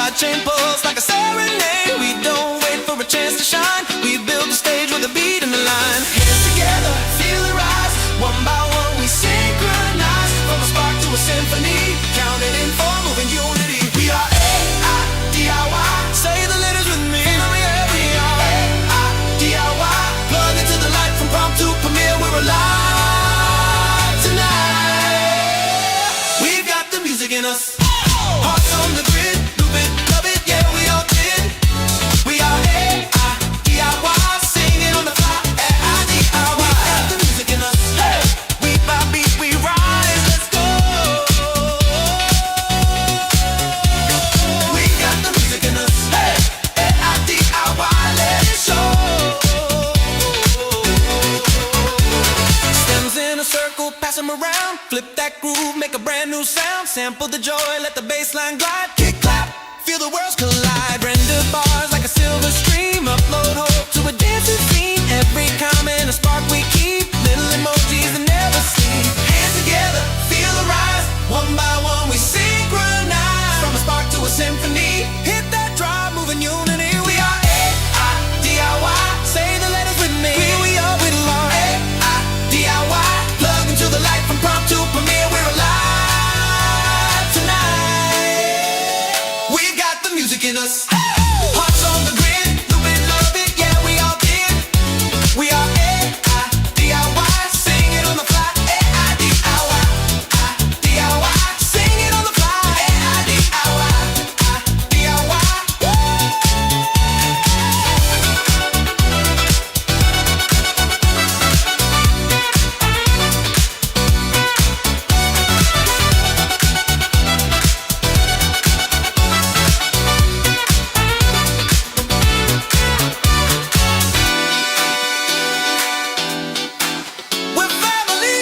our chain pulse like a serenade. We don't wait for a chance to shine. We build the stage with a beat in the line. Hands together, feel it rise. One by one we synchronize. From a spark to a symphony, counted in four, moving unity. We are AiDIY. Say the letters with me. We are AiDIY. Plug into the light from prompt to premiere. We're alive tonight. We've got the music in us. Hearts on the grid, loop it, love it, yeah, we all did. We are AiDIY, singing on the fly, AiDIY. We got the music in us, hey. Beat by beat we rise, let's go. We got the music in us, hey. AiDIY, let it show. Stems in a circle, pass them around. Flip that groove, make a brand new sound. Sample the joy, let the bass line glide. Kick, clap, feel the worlds collide. Render bars like a silver stream. Upload hope to a dancing scene. Every comment a spark we keep. Little emojis that never sleep. Hands together, feel the rise. One by one we synchronize. From a spark to a symphony. Hit that drive, moving unity. We are AiDIY. Say the letters with me. We are with love. AiDIY. Plug into the light from prompt to premiere. We're alive tonight. We've got the music in us. Hearts on the grid, loop it, love it, yeah, we all did. We are AiDIY, sing it on the fly. AiDIY, AiDIY, sing it on the fly. AiDIY, AiDIY. We're family.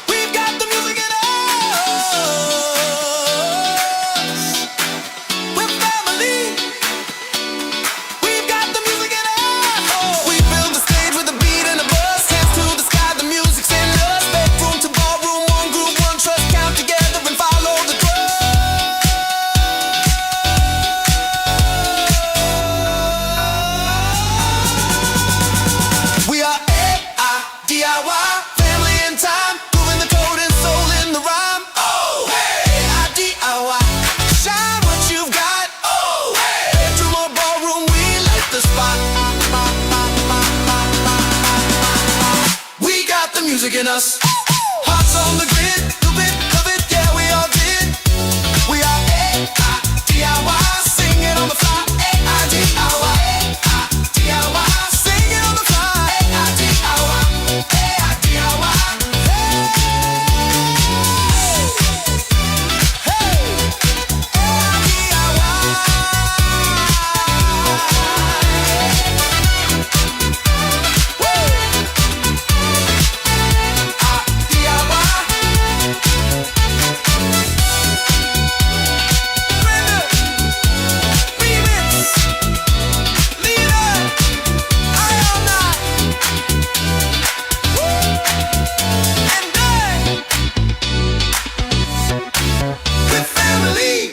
We've got the music in us. We're family. We've got the music in us. We build the stage with a beat and a buzz. Hands to the sky, the music's in us. Bedroom to ballroom, one group, one trust. Count together and follow the trust. We are AiDIY, family in time, moving the code and soul in the rhyme. Oh, hey, AiDIY, shine what you've got. Oh, hey, bedroom or ballroom, we light the spot. We got the music in us. Hearts on the grid, loop it, love it, yeah, we all did. We are AiDIY, sing it on the fly. AiDIY, AiDIY, sing it on the fly. AiDIY, AiDIY, hey, we're family.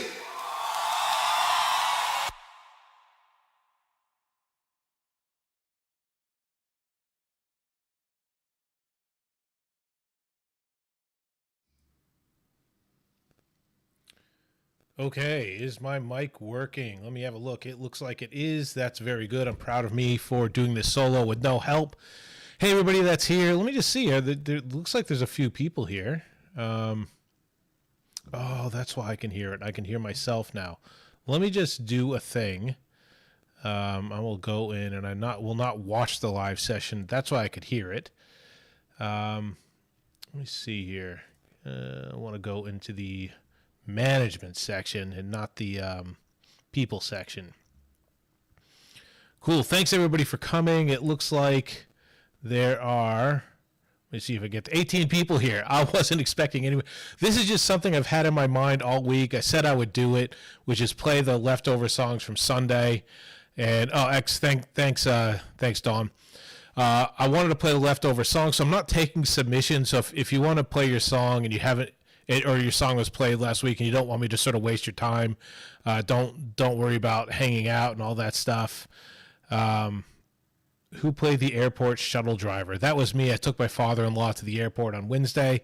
Okay, is my mic working? Let me have a look. It looks like it is. That's very good. I'm proud of me for doing this solo with no help. Hey, everybody that's here. Let me just see here. There looks like there's a few people here. Oh, that's why I can hear it. I can hear myself now. Let me just do a thing. I will go in and will not watch the live session. That's why I could hear it. Let me see here. I want to go into the management section and not the people section. Cool. Thanks everybody for coming. It looks like there are, let me see if I get to 18 people here. I wasn't expecting anyone. This is just something I've had in my mind all week. I said I would do it, which is play the leftover songs from Sunday. And thanks Dawn. I wanted to play the leftover song, so I'm not taking submissions. So if you want to play your song and you haven't, or your song was played last week and you don't want me to sort of waste your time, don't worry about hanging out and all that stuff. Who played the airport shuttle driver? That was me. I took my father-in-law to the airport on Wednesday.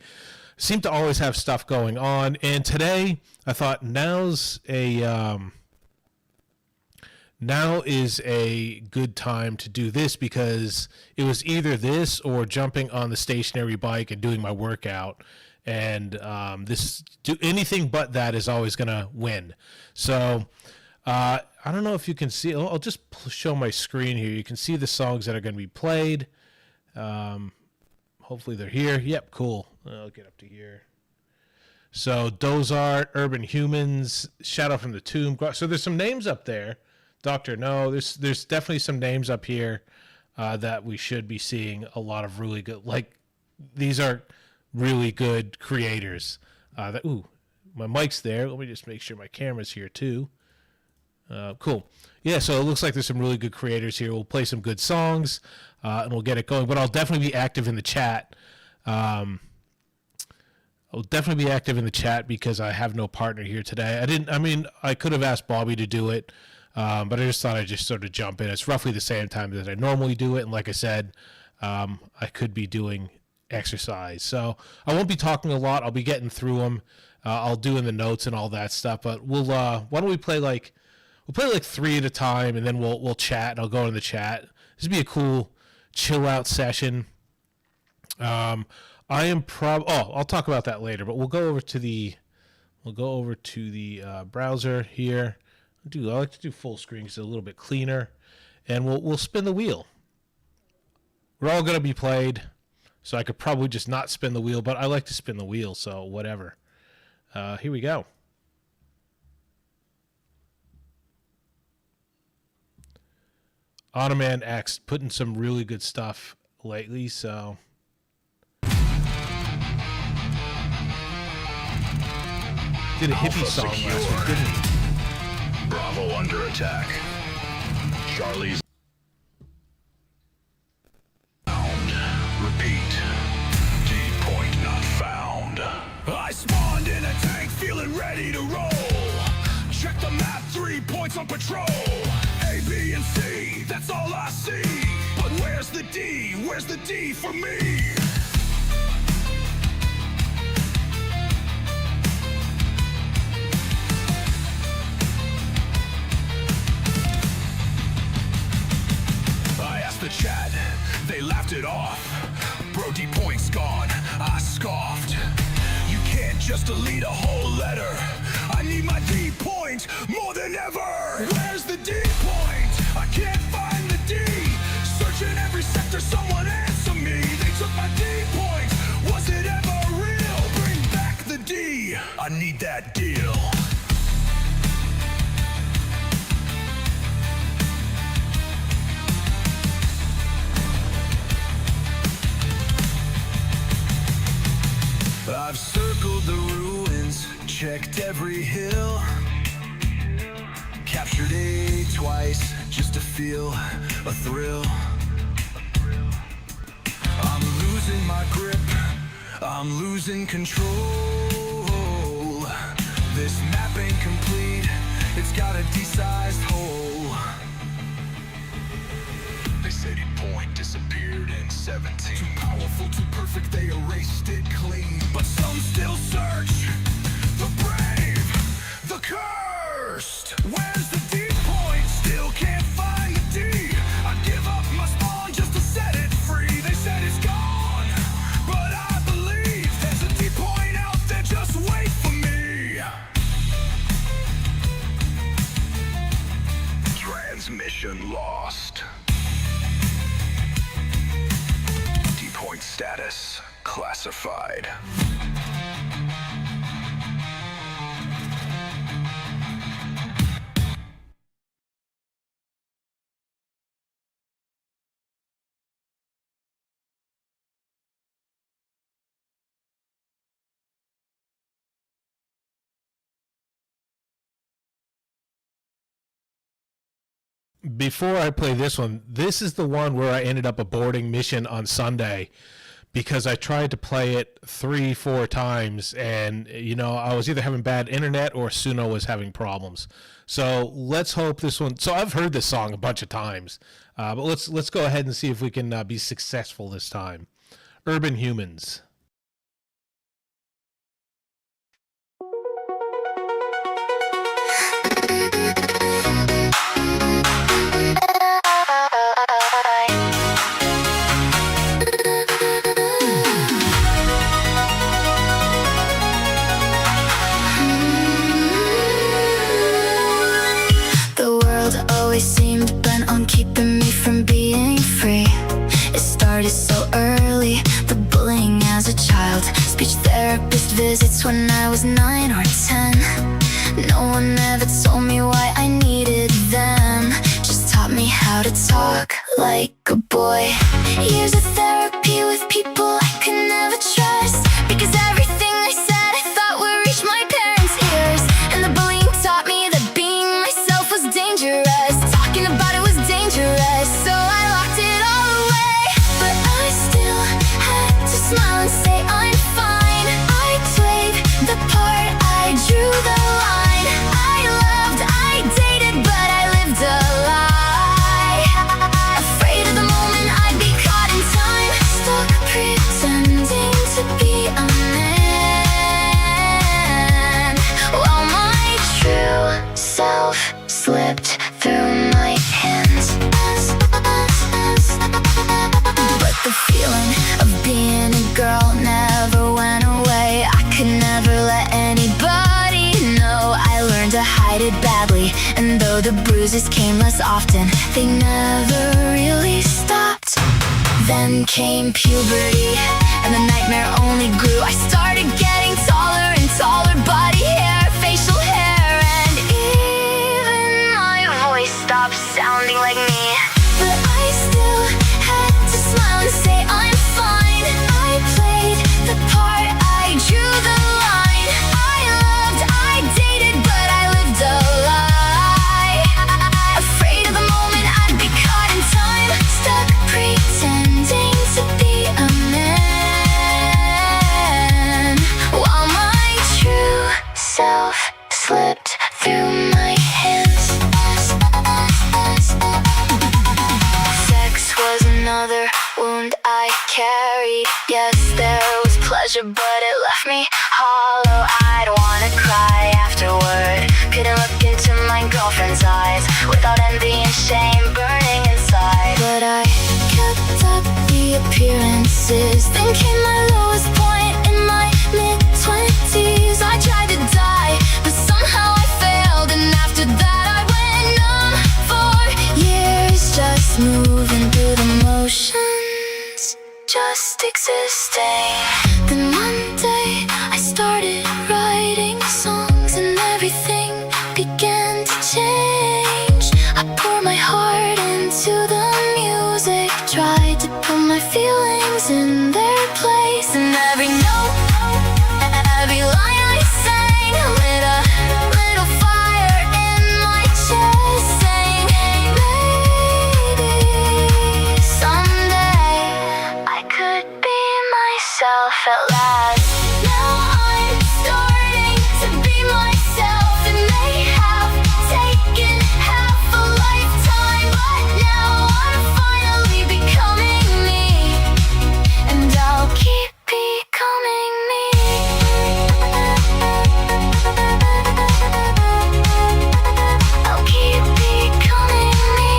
Seem to always have stuff going on, and today I thought now is a good time to do this, because it was either this or jumping on the stationary bike and doing my workout, and anything but that is always going to win. So I don't know if you can see. I'll just show my screen here. You can see the songs that are going to be played. Hopefully they're here. Yep, cool. I'll get up to here. So Dozart, Urban Humans, Shadow from the Tomb. So there's some names up there. Dr. No, there's definitely some names up here that we should be seeing a lot of really good. Like, these are really good creators. Ooh, my mic's there. Let me just make sure my camera's here too. Cool. Yeah, so it looks like there's some really good creators here. We'll play some good songs, and we'll get it going. But I'll definitely be active in the chat. I'll definitely be active in the chat because I have no partner here today. I could have asked Bobby to do it, but I just thought I'd just sort of jump in. It's roughly the same time that I normally do it, and like I said, I could be doing exercise. So I won't be talking a lot. I'll be getting through them. I'll do in the notes and all that stuff. But why don't we play like... We'll play like 3 at a time, and then we'll chat, and I'll go in the chat. This will be a cool chill-out session. I'll talk about that later, but we'll go over to the browser here. I like to do full screen because it's a little bit cleaner, and we'll spin the wheel. We're all going to be played, so I could probably just not spin the wheel, but I like to spin the wheel, so whatever. Here we go. Ottoman X putting some really good stuff lately, so did a hippie song last week, didn't he? Bravo under attack. Charlie's found. Repeat. D point not found. I spawned in a tank, feeling ready to roll. Check the map, 3 points on patrol. A, B, and C, that's all I see. But where's the D? Where's the D for me? I asked the chat, they laughed it off. Bro, D point's gone, I scoffed. You can't just delete a whole letter. I need my D point more than ever. Where's the D point? I can't find the D. Searching every sector, someone answer me. They took my D point. Was it ever real? Bring back the D. I need that deal. I've circled the ruins, checked every hill, captured A twice just to feel a thrill. I'm losing my grip, I'm losing control. This map ain't complete, it's got a D-sized hole. They said point disappeared in 17. Too powerful, too perfect, they erased it clean. But some still search, the brave, the cursed. Where's the D point? Still can't find the D. I'd give up my spawn just to set it free. They said it's gone, but I believe there's a D point out there, just wait for me. Transmission lost. D-point status classified. Before I play this one, this is the one where I ended up aborting mission on Sunday because I tried to play it 3-4 times, and I was either having bad internet or Suno was having problems. So let's hope this one. So I've heard this song a bunch of times, but let's go ahead and see if we can be successful this time. Urban Humans. Seemed bent on keeping me from being free. It started so early, the bullying as a child, speech therapist visits when I was 9 or 10. No one ever told me why I needed them, just taught me how to talk like a boy. Years of therapy with people I could never trust, because everything I said I thought would reach my parents' ears. And the bullying taught me that being myself was dangerous. About it was dangerous, so I locked it all away. But I still had to smile and say I'm fine. I played the part, I drew the line. I loved, I dated, but I lived a lie. Afraid of the moment I'd be caught in time, stuck pretending to be a man, while my true self slipped through my hands. But the feeling of being a girl never went away. I could never let anybody know. I learned to hide it badly, and though the bruises came less often, they never really stopped. Then came puberty, and the nightmare only grew. I started getting taller and taller, body hair, facial hair, and even my voice stopped sounding like me. But I still had to smile and say I'm fine. I played the part, I drew the line. I loved, I dated, but I lived a lie. Afraid of the moment I'd be caught in time, stuck pretending to be a man, while my true self slipped through my hands. Sex was another wound I carried. Yes, there was pleasure, but it left me hollow. I'd wanna cry afterward, couldn't look into my girlfriend's eyes without envy and shame burning inside. But I kept up the appearances. Then came my lowest point in my mid-20s. I tried to die, but somehow I failed, and after that I went numb for years, just moving through the motions, just existing. Then one day I started writing songs, and everything began to change. I poured my heart into the music, tried to put my feelings in their place, and every note, every line I sang lit a little fire in my chest, saying maybe someday I could be myself at last. Now I'm starting to be myself, and may have taken half a lifetime, but now I'm finally becoming me, and I'll keep becoming me. I'll keep becoming me.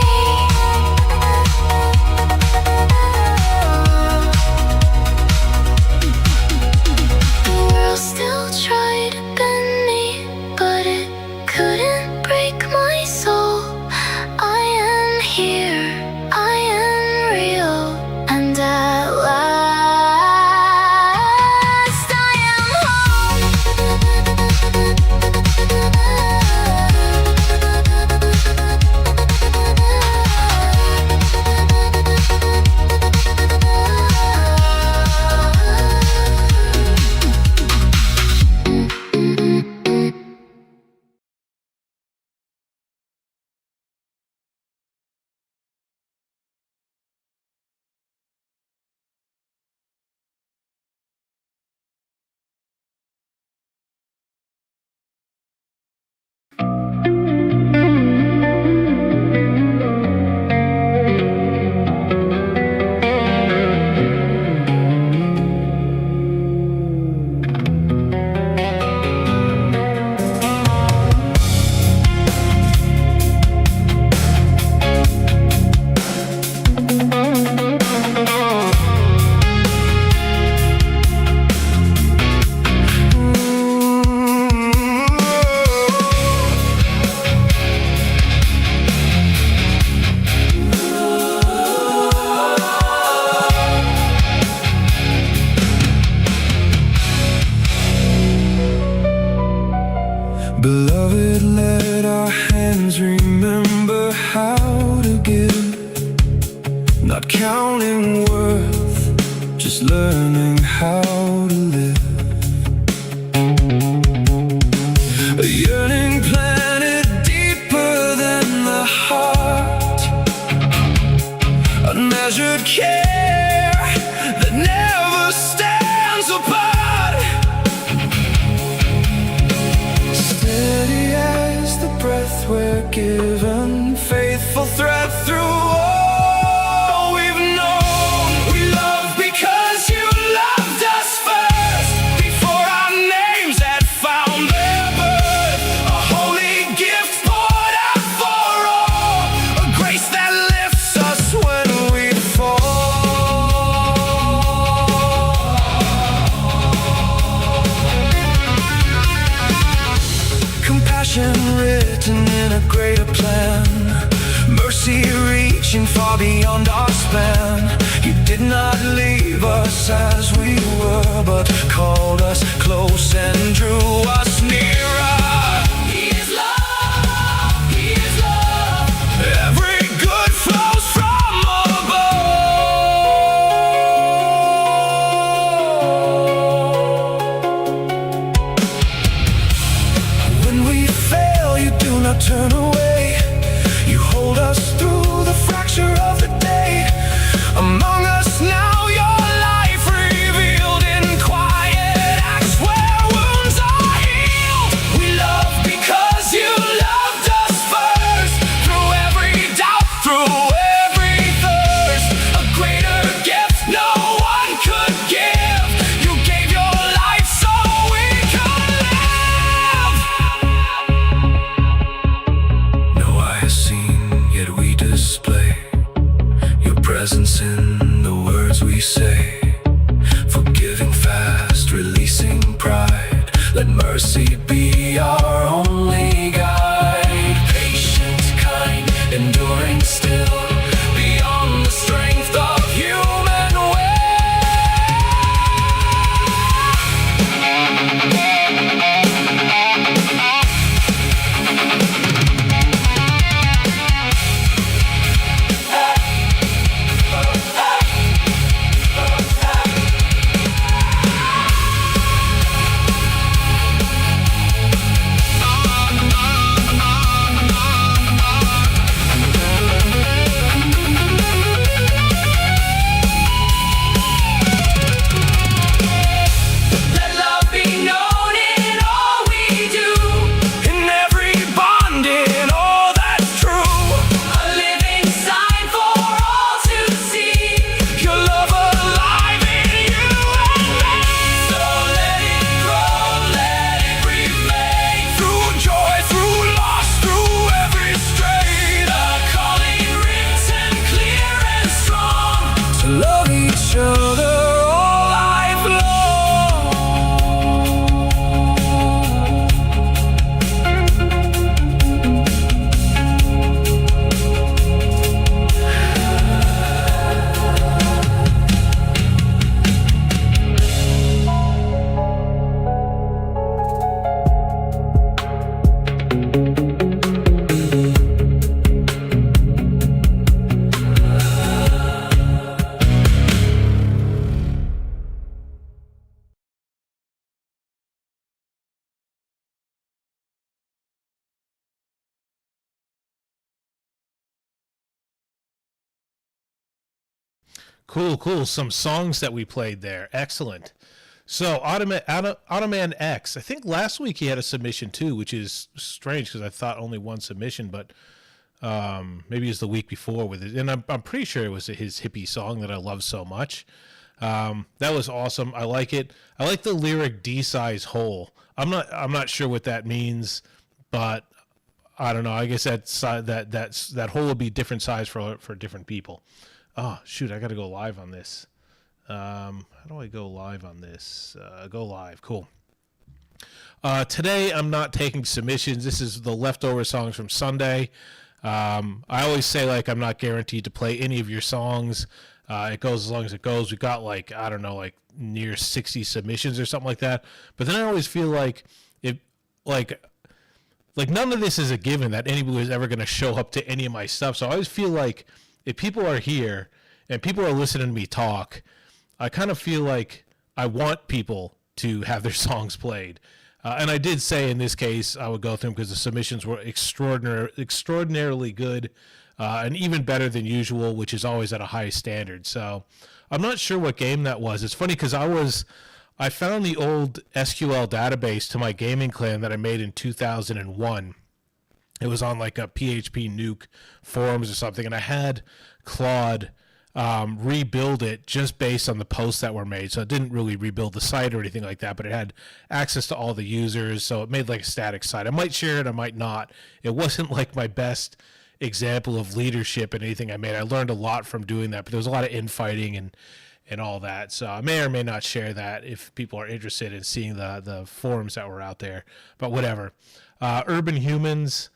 redemption written in a greater plan. Mercy reaching far beyond our span. You did not leave us as we were, but called us close and drew us nearer. He is love, He is love. Every good flows from above. When we fail, you do not turn away. You hold us through the fracture of the day. Among us now, your life revealed in quiet acts where wounds are healed. We love because you loved us first. Through every doubt, through every thirst, a greater gift no one could give. You gave your life so we could live. No eye has seen, yet we display your presence in the words we say. Forgiving fast, releasing pride. Let mercy be our only guide. Patient, kind, enduring still, beyond the strength of human will. Let love be known in all we do, in every bond, in all that's true. A living sign for all to see, your love alive in you and me. So let it grow, let it remain, through joy, through loss, through every strain. A calling written clear and strong, to love each other all life long. Cool. Some songs that we played there. Excellent. So, Ottoman X. I think last week he had a submission too, which is strange because I thought only one submission, but maybe it's the week before with it. And I'm pretty sure it was his hippie song that I love so much. That was awesome. I like it. I like the lyric D-size hole. I'm not sure what that means, but I don't know. I guess that hole will be different size for different people. Oh, shoot, I got to go live on this. How do I go live on this? Go live. Cool. Today, I'm not taking submissions. This is the leftover songs from Sunday. I always say, like, I'm not guaranteed to play any of your songs. It goes as long as it goes. We got, like, I don't know, like, near 60 submissions or something like that. But then I always feel like like none of this is a given that anybody is ever going to show up to any of my stuff. So I always feel like if people are here and people are listening to me talk, I kind of feel like I want people to have their songs played. And I did say in this case I would go through them because the submissions were extraordinarily good and even better than usual, which is always at a high standard. So I'm not sure what game that was. It's funny because I found the old SQL database to my gaming clan that I made in 2001. It was on like a PHP nuke forums or something, and I had Claude rebuild it just based on the posts that were made. So it didn't really rebuild the site or anything like that, but it had access to all the users, so it made like a static site. I might share it, I might not. It wasn't like my best example of leadership in anything I made. I learned a lot from doing that, but there was a lot of infighting and all that. So I may or may not share that if people are interested in seeing the forums that were out there, but whatever. Urban Humans.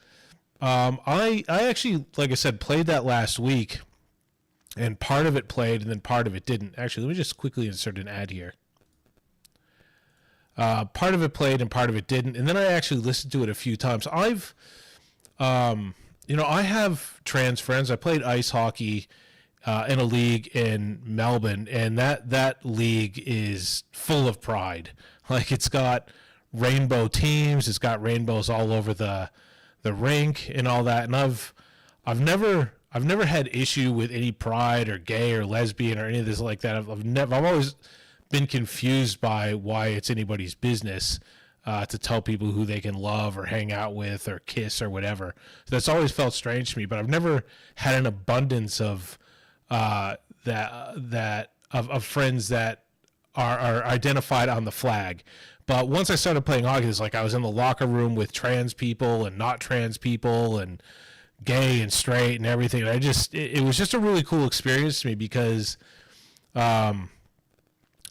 I actually, like I said, played that last week, and part of it played and then part of it didn't. Actually, let me just quickly insert an ad here. Part of it played and part of it didn't, and then I actually listened to it a few times. I have trans friends. I played ice hockey in a league in Melbourne, and that league is full of pride. Like, it's got rainbow teams, it's got rainbows all over the rink and all that. And I've never had issue with any pride or gay or lesbian or any of this like that. I've always been confused by why it's anybody's business to tell people who they can love or hang out with or kiss or whatever. So that's always felt strange to me. But I've never had an abundance of of friends that are identified on the flag. But once I started playing hockey, it's like I was in the locker room with trans people and not trans people and gay and straight and everything. And it was just a really cool experience to me because,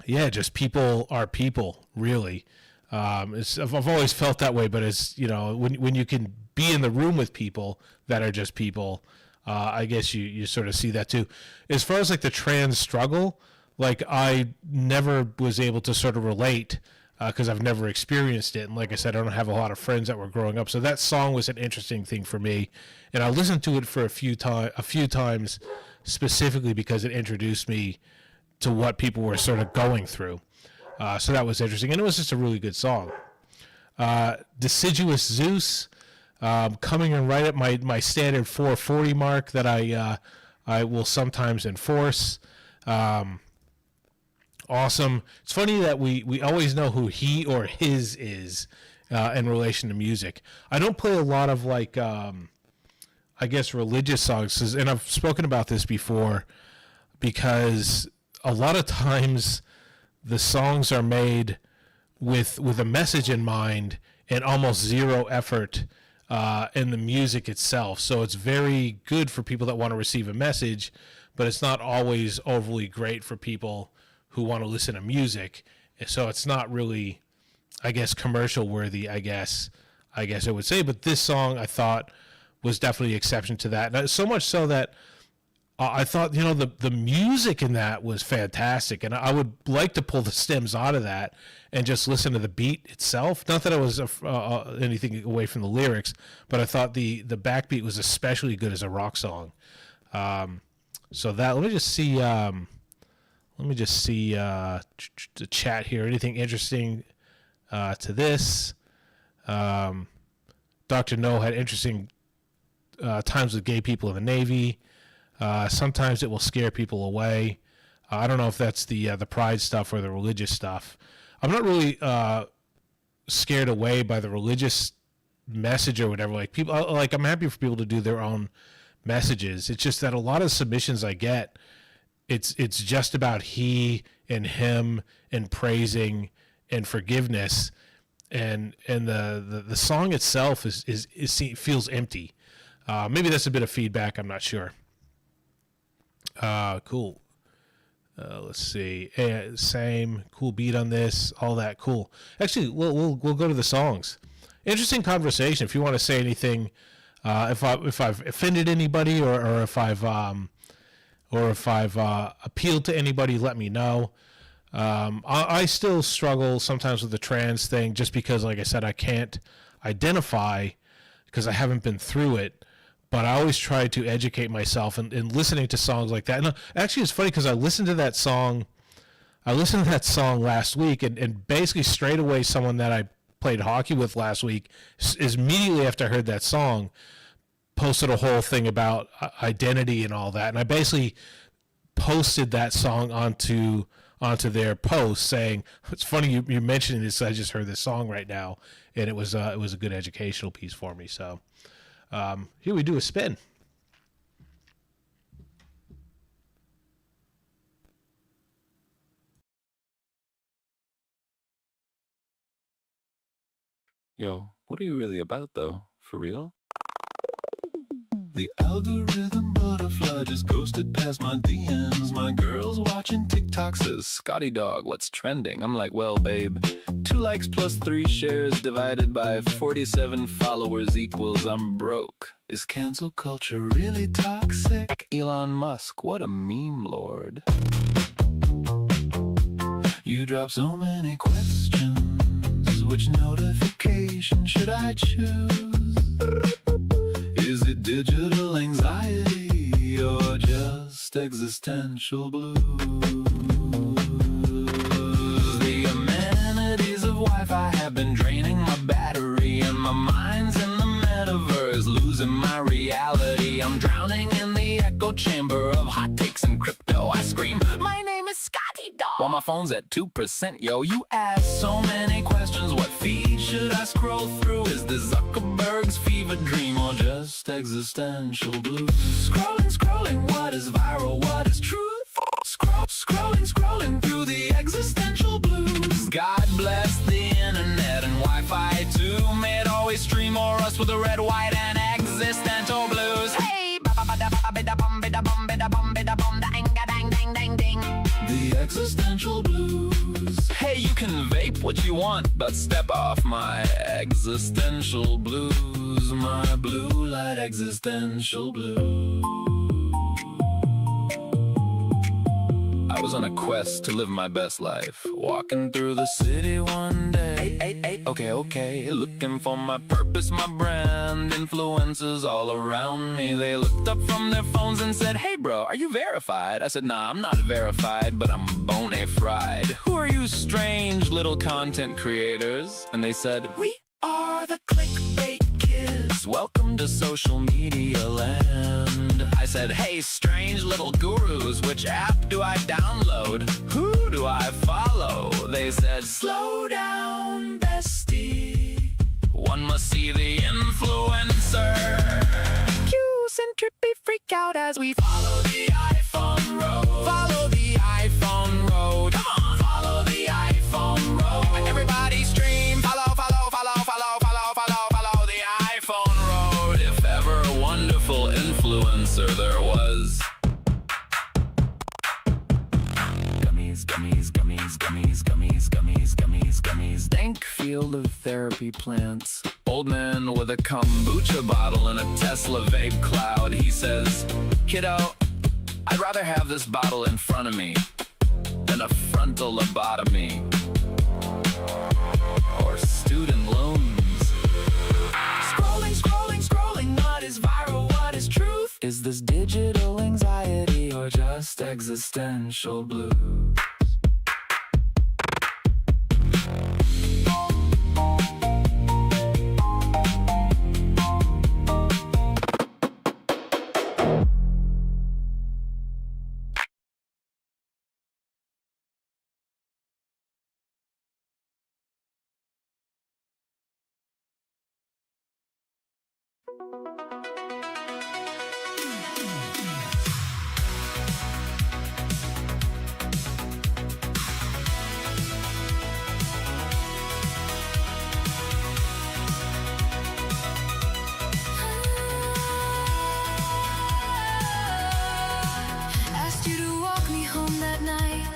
just people are people, really. I've always felt that way, but it's, when you can be in the room with people that are just people, I guess you sort of see that too. As far as like the trans struggle, like I never was able to sort of relate because I've never experienced it. And like I said, I don't have a lot of friends that were growing up. So that song was an interesting thing for me. And I listened to it for a few times specifically because it introduced me to what people were sort of going through. So that was interesting. And it was just a really good song. Deciduous Zeus, coming in right at my standard 440 mark that I will sometimes enforce. Awesome. It's funny that we always know who he or his is in relation to music. I don't play a lot of like I guess religious songs, and I've spoken about this before because a lot of times the songs are made with a message in mind and almost zero effort in the music itself. So it's very good for people that want to receive a message, but it's not always overly great for people who want to listen to music. So it's not really, I guess, commercial worthy, I guess I would say. But this song I thought was definitely an exception to that. And so much so that I thought, the music in that was fantastic. And I would like to pull the stems out of that and just listen to the beat itself. Not that I was anything away from the lyrics, but I thought the backbeat was especially good as a rock song. So that, let me just see the chat here. Anything interesting to this? Dr. No had interesting times with gay people in the Navy. Sometimes it will scare people away. I don't know if that's the pride stuff or the religious stuff. I'm not really scared away by the religious message or whatever. Like people, like I'm happy for people to do their own messages. It's just that a lot of submissions I get, it's just about he and him and praising and forgiveness, and the song itself feels empty. Maybe that's a bit of feedback. I'm not sure. Cool. Let's see. Same cool beat on this. All that cool. Actually, we'll go to the songs. Interesting conversation. If you want to say anything, if I've offended anybody or if I've appealed to anybody, let me know. I still struggle sometimes with the trans thing just because, like I said, I can't identify because I haven't been through it. But I always try to educate myself and listening to songs like that. And actually, it's funny because I listened to that song last week, and basically straight away, someone that I played hockey with last week is immediately after I heard that song, posted a whole thing about identity and all that. And I basically posted that song onto their post saying, "It's funny you're mentioning this. I just heard this song right now," and it was a good educational piece for me. So. Here we do a spin. Yo, what are you really about though? For real? The algorithm butterfly just ghosted past my DMs. My girl's watching TikTok says, Scotty dog, what's trending? I'm like, well, babe, 2 likes plus 3 shares divided by 47 followers equals I'm broke. Is cancel culture really toxic? Elon Musk, what a meme lord. You drop so many questions. Which notification should I choose? Is it digital anxiety or just existential blues? The amenities of Wi-Fi have been draining my battery, and my mind's in the metaverse, losing my reality. I'm drowning in the echo chamber of hot takes and crypto. I scream, my name is Scotty Dog, while my phone's at 2%. Yo, you ask so many questions. What feed should I scroll through? Is this Zuckerberg's fever dream or just existential blues? Scrolling, what is viral, what is truth? Scrolling through the existential blues. God bless the internet and Wi-Fi too. May it always stream or us with the red, white, and existential blues. Hey, the existential blues. Hey, you can vape what you want, but step off my existential blues. My blue light existential blues. I was on a quest to live my best life, walking through the city one day. Okay, looking for my purpose, my brand. Influencers all around me, they looked up from their phones and said, hey bro, are you verified? I said, nah, I'm not verified, but I'm bona fide. Who are you strange little content creators? And they said, we are the clickbait kids. Welcome to social media land. I said, hey strange little gurus, which app do I download? Who do I follow? They said, slow down bestie, one must see the influencer. Cues and trippy freak out as we follow the iPhone road. Follow the iPhone road. Come on, follow the iPhone road. Everybody stream, follow the iPhone road. If ever a wonderful influencer there was. Gummies. Dank field of therapy plants. Old man with a kombucha bottle and a Tesla vape cloud. He says, kiddo, I'd rather have this bottle in front of me than a frontal lobotomy or student loans. Scrolling, what is viral, what is truth? Is this digital anxiety or just existential blues? Asked you to walk me home that night.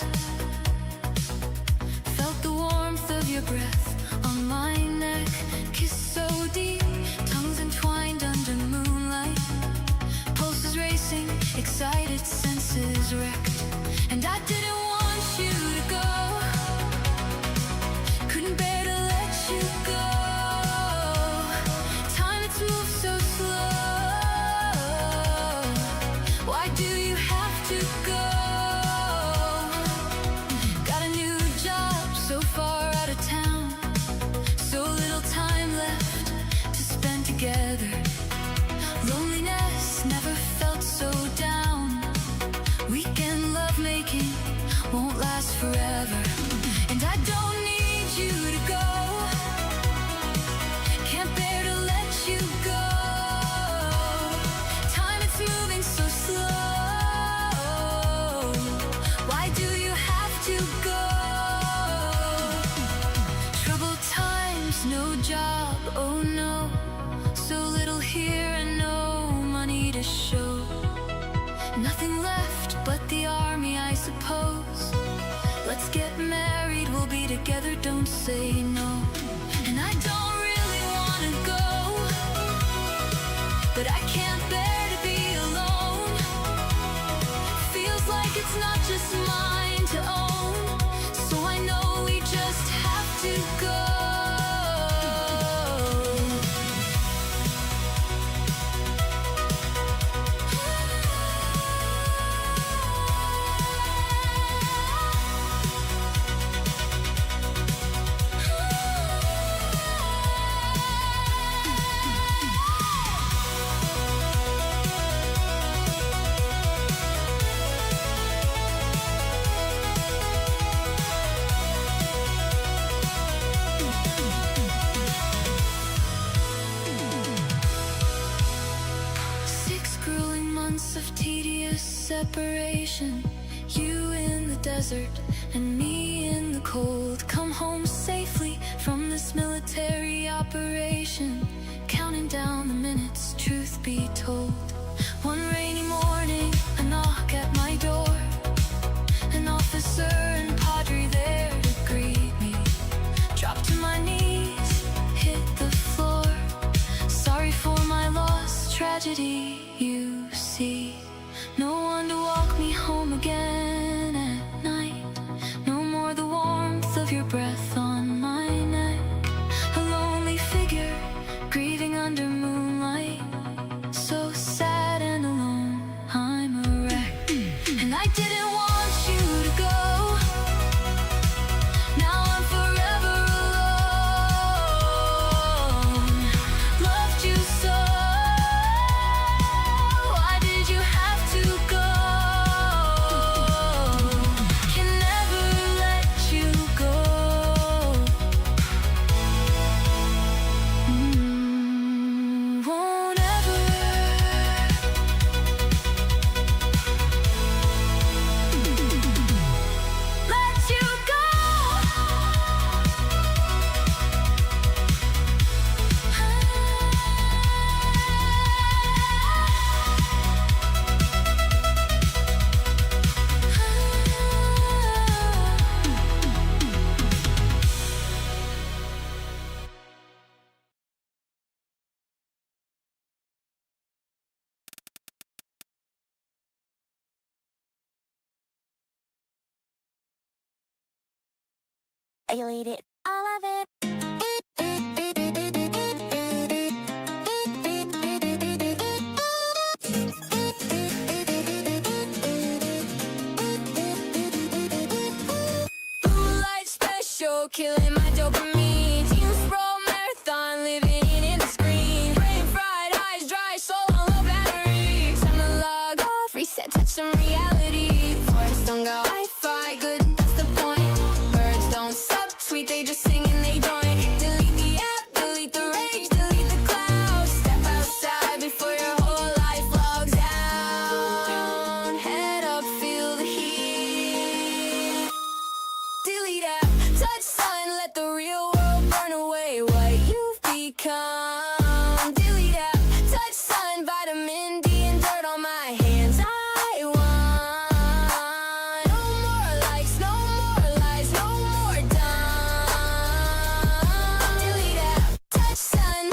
Felt the warmth of your breath on my neck. Kiss so deep, tongues entwined under moonlight. Pulses racing, excited senses wrecked. And I didn't want you to go. Couldn't bear to let you go. Time it's moved so slow. Why do you have to go? Got a new job so far out of town. So little time left to spend together. Loneliness never felt so down. Weekend lovemaking won't last forever. And I don't need you to go. Can't bear to let you go. Time it's moving so slow. Why do you have to go? Troubled times, no job, oh no. So little here and no money to show. Nothing left but the army, I suppose. Let's get married, we'll be together, don't say no. like it's not just mine to own. So I know we just have to go. Of tedious separation, you in the desert and me in the cold. Come home safely from this military operation, counting down the minutes, truth be told. One rainy morning, a knock at my door, an officer and padre there to greet me. Dropped to my knees, hit the floor, sorry for my lost tragedy, you see. No one to walk me home again at night. No more the warmth of your breath on my neck. A lonely figure grieving under moonlight. So sad and alone, I'm a wreck. And I didn't want you to go. Now I'm forever alone. Loved you so. Why did you have to go? Can never let you go. Won't ever. Let you go. You eat it, all of it. Blue light special, killing my dopamine. Team sprawl marathon, living in the screen. Brain fried, eyes dry, soul on low battery. Time to log off, reset, touch some reality. Forest don't go Wi-Fi, good, that's the point. Birds don't suck, sweet, they just sing and they join. Delete the app, delete the rage, delete the clouds. Step outside before your whole life logs down. Head up, feel the heat. Delete app, touch sun, let the real world burn away what you've become. Delete app, touch sun, vitamin D and dirt on my hands. I want no more likes, no more lies, no more dumb. Delete app, touch sun,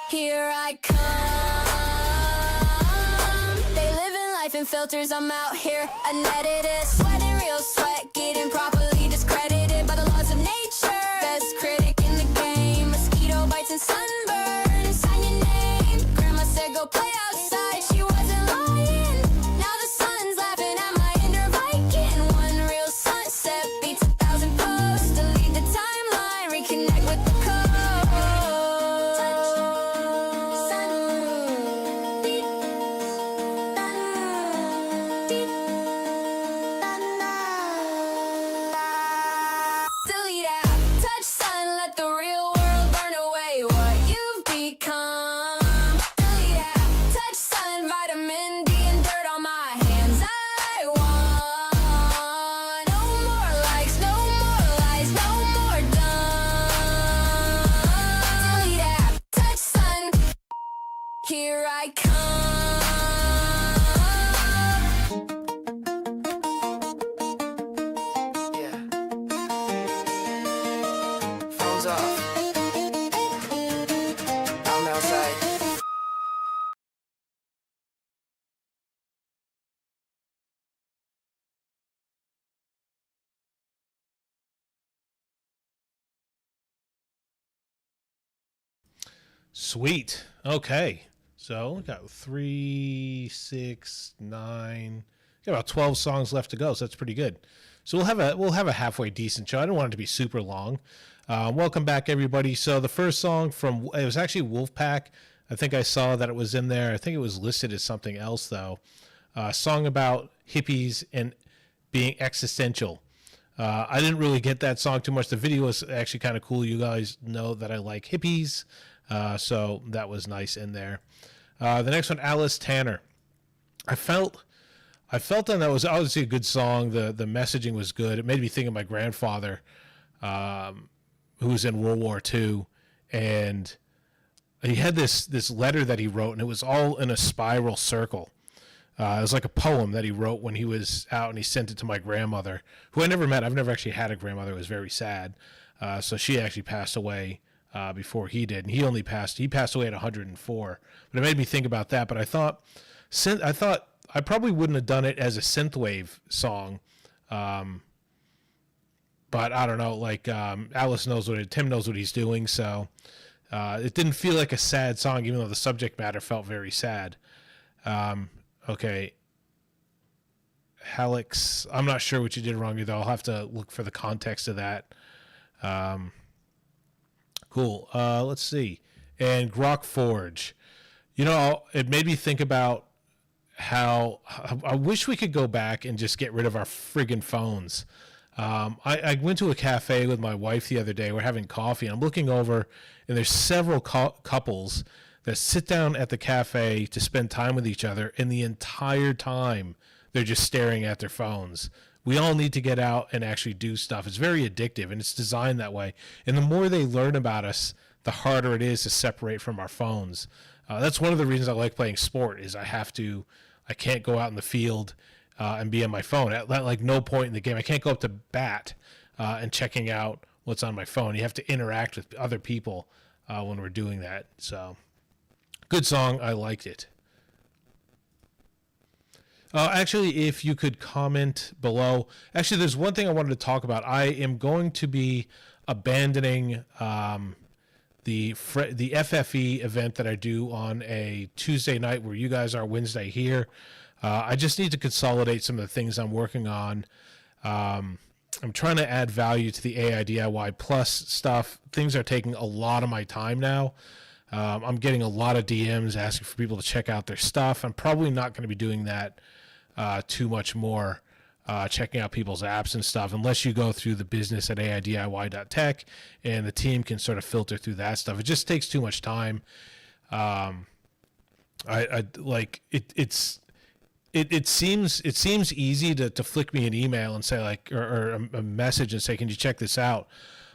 here I come. They living life in filters, I'm out here unedited. Sweating real sweat, getting properly discredited by the laws of nature. Best critic in the game, mosquito bites and sunburn. Sign your name, grandma said go play outside, she wasn't lying. Now the sun's laughing at my inner Viking. One real sunset beats 1,000 posts. Delete the timeline, reconnect with the code. Delete app, touch sun, let the real world burn away what you've become. Delete app, touch sun, vitamin D and dirt on my hands. I want no more likes, no more lies, no more dumb. Delete app, touch sun, here I come. Yeah. Phones off. I'm outside. Sweet. Okay. So we got 3, 6, 9. Got about 12 songs left to go, so that's pretty good. So we'll have a halfway decent show. I don't want it to be super long. Welcome back, everybody. So the first song it was actually Wolfpack. I think I saw that it was in there. I think it was listed as something else though. A song about hippies and being existential. I didn't really get that song too much. The video was actually kind of cool. You guys know that I like hippies, so that was nice in there. The next one, Alice Tanner. I felt on that was obviously a good song. The messaging was good. It made me think of my grandfather, who was in World War II, and he had this letter that he wrote, and it was all in a spiral circle. It was like a poem that he wrote when he was out, and he sent it to my grandmother, who I never met. I've never actually had a grandmother. It was very sad. So she actually passed away before he did, and he passed away at 104. But it made me think about that. But I thought I probably wouldn't have done it as a synthwave song. But I don't know. Like Tim knows what he's doing, so it didn't feel like a sad song, even though the subject matter felt very sad. Okay. Halix, I'm not sure what you did wrong either. I'll have to look for the context of that. Cool. Let's see. And Grok Forge. You know, it made me think about how I wish we could go back and just get rid of our friggin' phones. I went to a cafe with my wife the other day. We're having coffee, and I'm looking over, and there's several couples that sit down at the cafe to spend time with each other, and the entire time they're just staring at their phones. We all need to get out and actually do stuff. It's very addictive, and it's designed that way. And the more they learn about us, the harder it is to separate from our phones. That's one of the reasons I like playing sport, is I can't go out in the field and be on my phone. At like no point in the game, I can't go up to bat and checking out what's on my phone. You have to interact with other people when we're doing that. So, good song. I liked it. Actually, if you could comment below. Actually, there's one thing I wanted to talk about. I am going to be abandoning the FFE event that I do on a Tuesday night where you guys are Wednesday here. I just need to consolidate some of the things I'm working on. I'm trying to add value to the AiDIY Plus stuff. Things are taking a lot of my time now. I'm getting a lot of DMs asking for people to check out their stuff. I'm probably not going to be doing that too much more, checking out people's apps and stuff, unless you go through the business at AiDIY.tech and the team can sort of filter through that stuff. It just takes too much time. It seems easy to flick me an email and say or a message and say, can you check this out?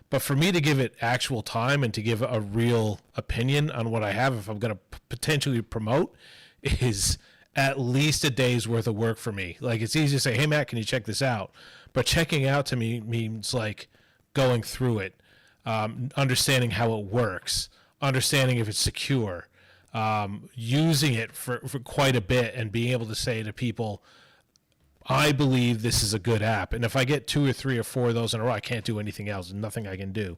But for me to give it actual time and to give a real opinion on what I have, if I'm going to potentially promote, is at least a day's worth of work for me. Like, it's easy to say, hey, Matt, can you check this out? But checking out to me means like going through it, understanding how it works, understanding if it's secure, using it for quite a bit and being able to say to people, I believe this is a good app. And if I get 2 or 3 or 4 of those in a row, I can't do anything else. There's nothing I can do.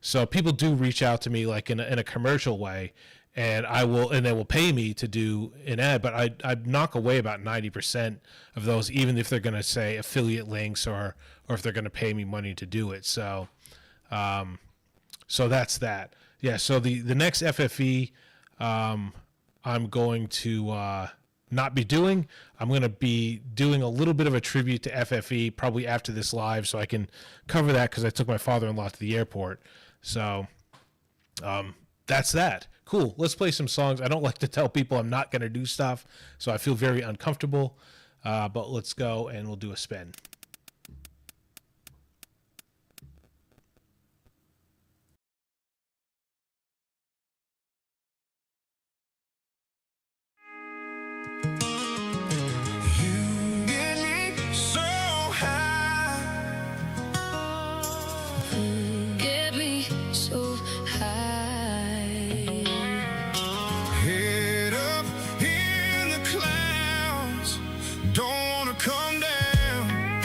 So people do reach out to me like in a commercial way, and they will pay me to do an ad, but I knock away about 90% of those, even if they're going to say affiliate links or if they're going to pay me money to do it. So, so that's that. Yeah. So the next FFE, I'm going to, not be doing. I'm going to be doing a little bit of a tribute to FFE probably after this live, so I can cover that because I took my father-in-law to the airport. So that's that. Cool. Let's play some songs. I don't like to tell people I'm not going to do stuff, so I feel very uncomfortable. But let's go and we'll do a spin. Get me so high. Head up in the clouds, don't wanna come down.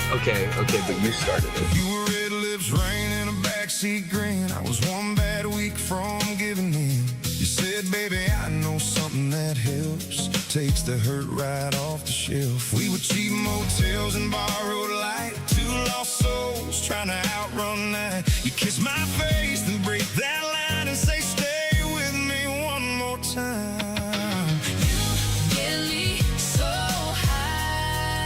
Okay, but you started it. You were red lips, rain in a backseat grin. I was one bad week from giving in. You said, baby, I know something that helps, takes the hurt right off the shelf. We would cheap motels and borrowed light, two lost souls trying to outrun that. You kiss my face, then break that line and say, stay with me one more time. Get me so high.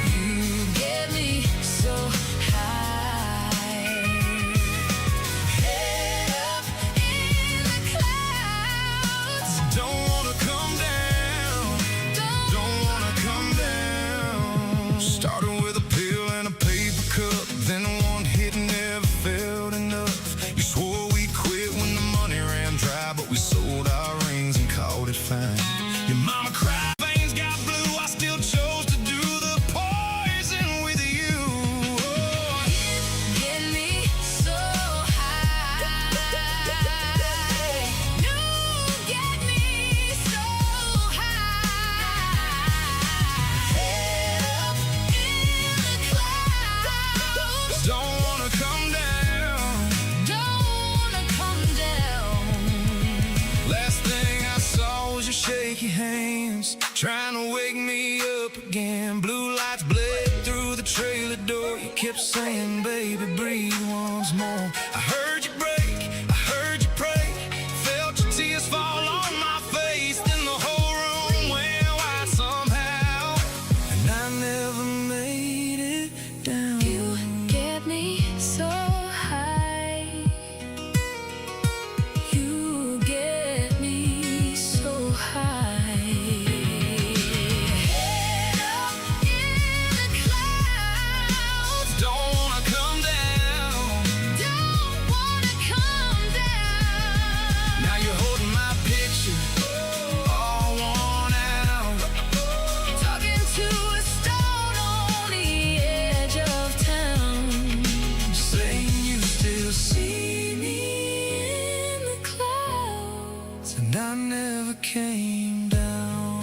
You get me so high. Head up in the clouds. Don't wanna come down, don't wanna come down. Started with a pill and a paper cup, then one hit never felt enough. You swore we quit when the money ran dry, but we sold our rings and called it fine. Your mama cried, veins got blue, I still chose to do the poison with you. Oh, Get me so high. You get me so high. Head up in the clouds. don't wanna come down. Don't wanna come down. Last thing I saw was your shaky hands, trying to wake me up again. Blue lights bled through the trailer door. You kept saying, baby, breathe once more. I heard you break, I heard you pray, felt your tears fall on my face. Then the whole room went white somehow, and I never made it down. You get me so high. You get me so high. Head up in the clouds. Don't wanna come down. Don't wanna come down. Now you're holding my picture, all worn out. Talking to a stone on the edge of town. Saying you still see me, In the clouds. and I never came down.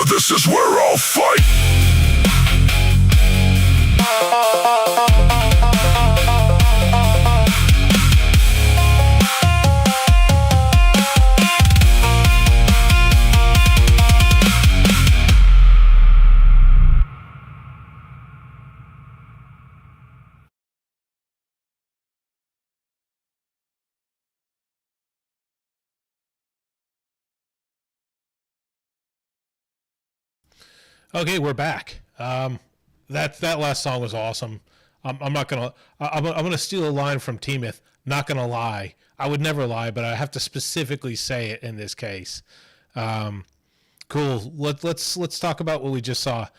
This is where I'll fight. Okay, we're back. That last song was awesome. I'm not gonna. I'm gonna steal a line from T-Myth. Not gonna lie. I would never lie, but I have to specifically say it in this case. Cool. Let's talk about what we just saw.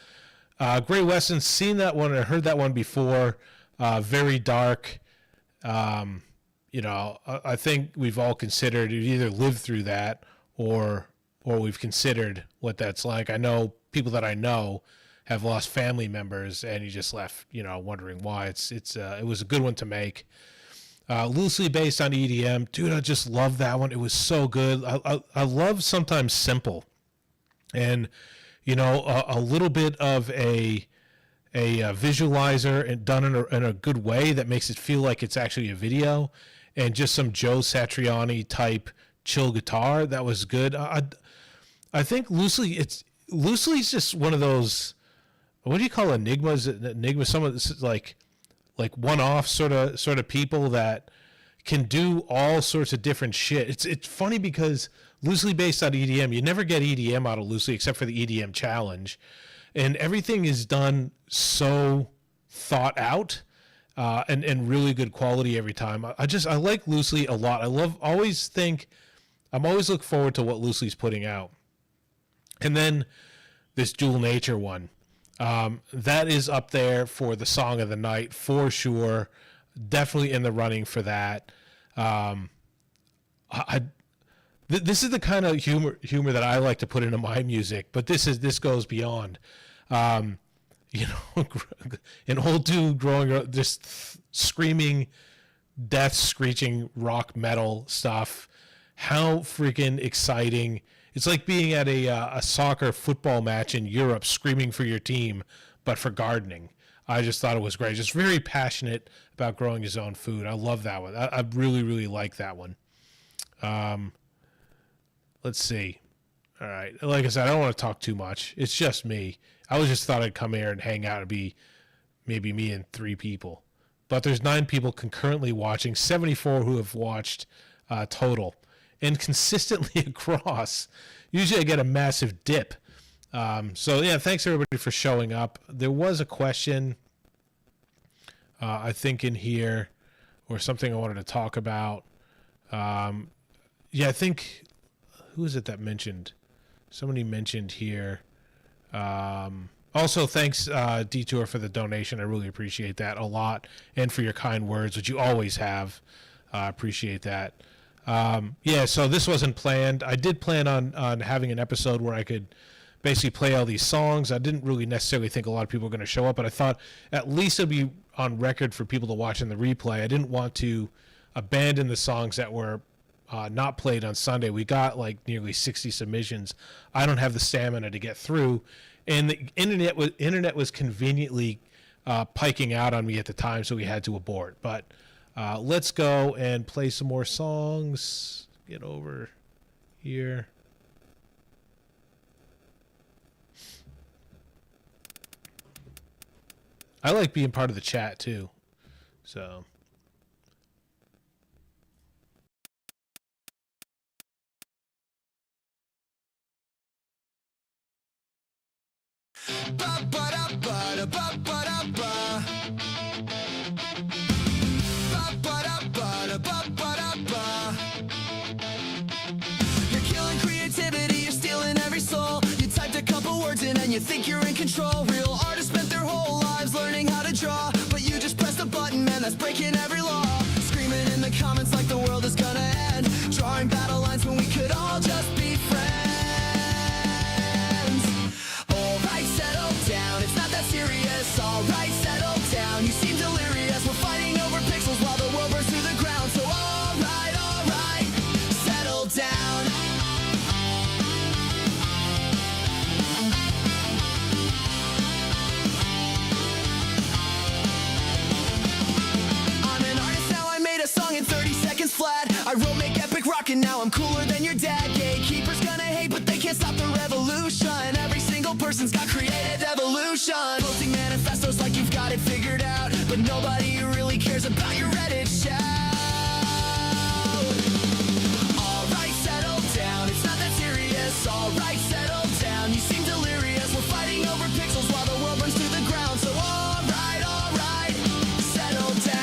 Gray Weston, seen that one. I heard that one before. Very dark. I think we've all considered, we've either lived through that or we've considered what that's like. I know people that I know have lost family members, and you just left, wondering why. It was a good one to make. Loosely based on EDM, dude. I just love that one. It was so good. I love sometimes simple, and a little bit of a visualizer and done in a good way that makes it feel like it's actually a video, and just some Joe Satriani type chill guitar that was good. I think Loosely's just one of those, what do you call enigmas? Some of this is like one-off sort of people that can do all sorts of different shit. It's funny because loosely based on EDM, you never get EDM out of Loosely except for the EDM challenge, and everything is done so thought out and really good quality every time. I like Loosely a lot. I'm always look forward to what Loosely's putting out. And then this Dual Nature one, that is up there for the song of the night for sure. Definitely in the running for that. This is the kind of humor that I like to put into my music, but this goes beyond. An old dude growing up, just screaming, death screeching rock metal stuff. How freaking exciting! It's like being at a soccer football match in Europe, screaming for your team, but for gardening. I just thought it was great. Just very passionate about growing his own food. I love that one. I really, really like that one. Let's see. All right. Like I said, I don't want to talk too much. It's just me. I just thought I'd come here and hang out and be maybe me and 3 people. But there's 9 people concurrently watching, 74 who have watched total. And consistently across. Usually I get a massive dip. So, yeah, thanks everybody for showing up. There was a question, I think, in here, or something I wanted to talk about. I think, who is it that mentioned? Somebody mentioned here. Also, thanks, Detour, for the donation. I really appreciate that a lot. And for your kind words, which you always have. I appreciate that. So this wasn't planned. I did plan on having an episode where I could basically play all these songs. I didn't really necessarily think a lot of people were going to show up, but I thought at least it'd be on record for people to watch in the replay. I didn't want to abandon the songs that were not played on Sunday. We got like nearly 60 submissions. I don't have the stamina to get through, and the internet was conveniently piking out on me at the time, so we had to abort. But let's go and play some more songs. Get over here. I like being part of the chat too. So Ba-ba-da-ba-da-ba-ba-da-ba. Ba-ba-da-ba-da-ba-ba-da-ba. You're killing creativity, you're stealing every soul. You typed a couple words in and you think you're in control. Real artists spent their whole lives learning how to draw, but you just pressed a button, man, that's breaking every law. Screaming in the comments like the world is gonna end, drawing battle lines when we could all just be friends. Alright, settle down, it's not that serious. Alright, settle down, you seem delirious. We're fighting over pixels while the world burns through the ground. So alright, settle down. I'm an artist now, I made a song in 30 seconds flat. I wrote Make Epic Rock and now I'm cooler than your dad. Gatekeepers gonna hate but they can't stop the revolution. Every single person's got creative evolution. Posting manifestos like you've got it figured out, but nobody really cares about your Reddit shout. Alright, settle down, it's not that serious. Alright, settle down, you seem delirious. We're fighting over pixels while the world burns to the ground. So alright, settle down.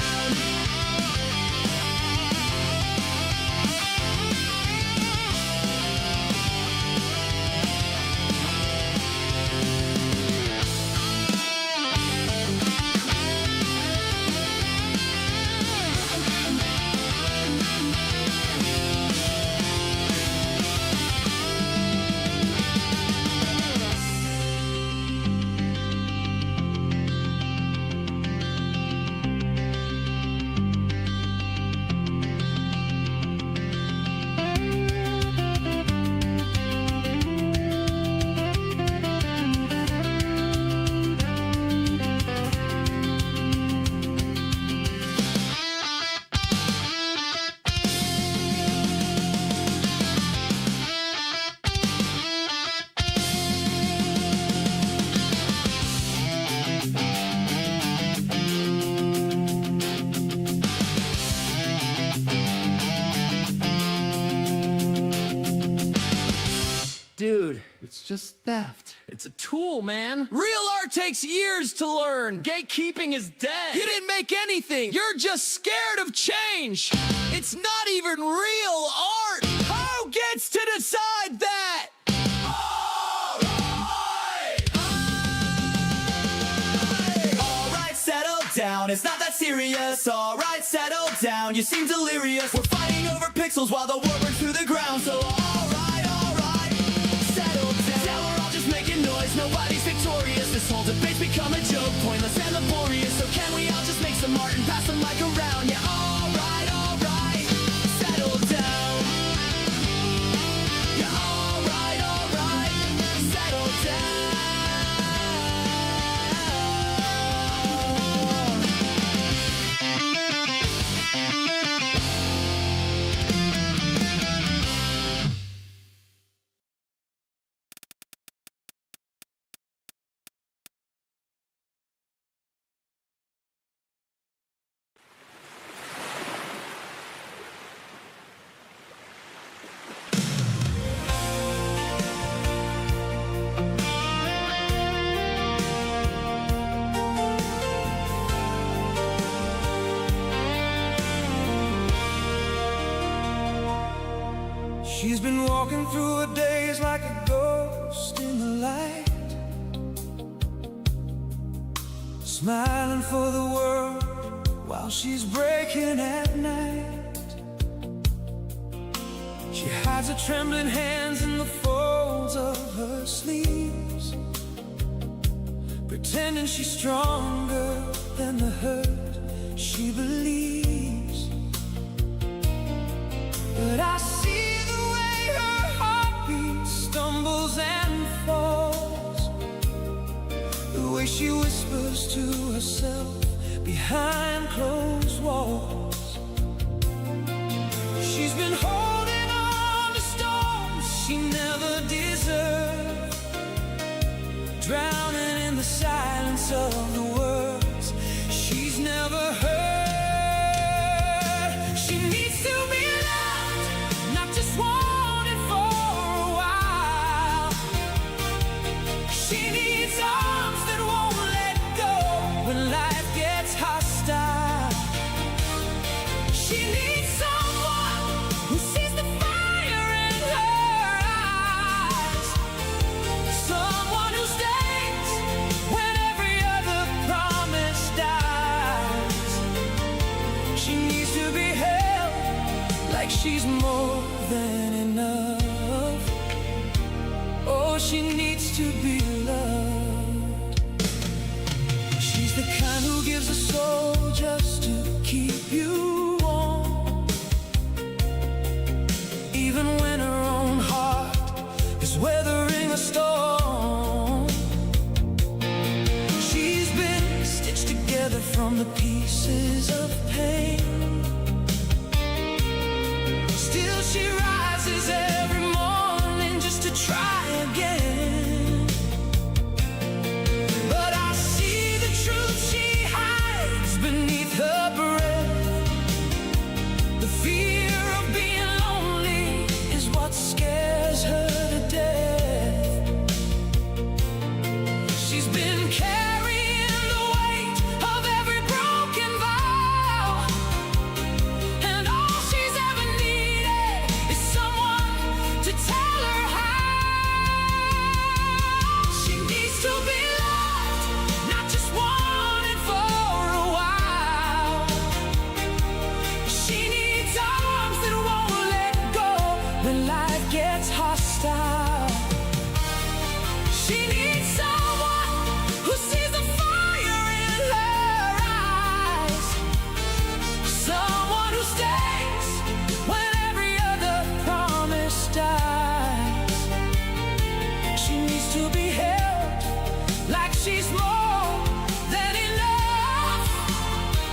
Dude, it's just theft. It's a tool, man. Real art takes years to learn. Gatekeeping is dead. You didn't make anything. You're just scared of change. It's not even real art. Who gets to decide that? Alright, settle down. It's not that serious. Alright, settle down. You seem delirious. We're fighting over pixels while the war burns through the ground. So alright, settle down. Now we're all just making noise. Nobody's victorious. This whole debate's become a joke, pointless and laborious. So can we all just make some art and pass the mic around? Yeah, alright, settle down. Yeah, alright, settle down. She's been walking through her days like a ghost in the light, smiling for the world while she's breaking at night. She hides her trembling hands in the folds of her sleeves, pretending she's stronger than the hurt she believes. But I see the way her heartbeat stumbles and falls, the way she whispers to herself behind closed walls. She's been holding on to storms she never deserved, drowning in the silence of the words she's never heard. She needs to be loved, not just wanted for a while. She needs all she's more than enough. Oh, she needs to be loved. She's the kind who gives a soul just to keep you warm, even when her own heart is weathering a storm. She's been stitched together from the pieces of pain. Still she rises every morning just to try again. But I see the truth she hides beneath her breath. The fear of being lonely is what scares her to death. She's been carrying the weight of every broken vow, and all she's ever needed is someone to tell her how. She needs to be loved, not just wanted for a while. She needs arms that won't let go when life gets hostile. She needs someone who sees the fire in her eyes, someone who stays when every other promise dies. She needs to be held like she's more than enough.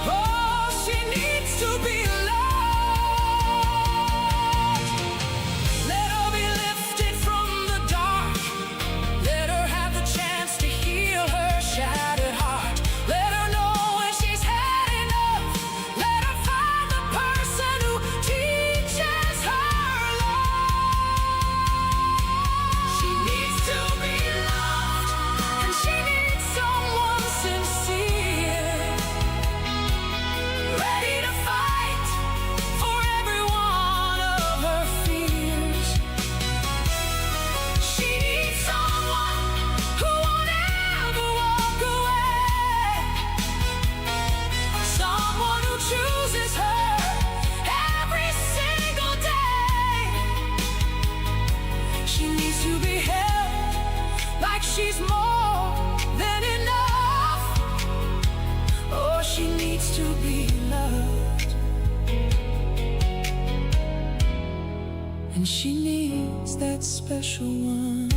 Oh, she needs to be loved. Let her be lifted from the dark. Let her have the chance to heal her shattered heart. Let her know when she's had enough. Let her find the person who teaches her love. She needs to be loved, and she needs someone sincere, ready to fight for every one of her fears. She needs someone who won't ever walk away, someone who chooses her every single day. She needs to be held like she's more than enough. Oh, she needs to be loved, and she needs that special one.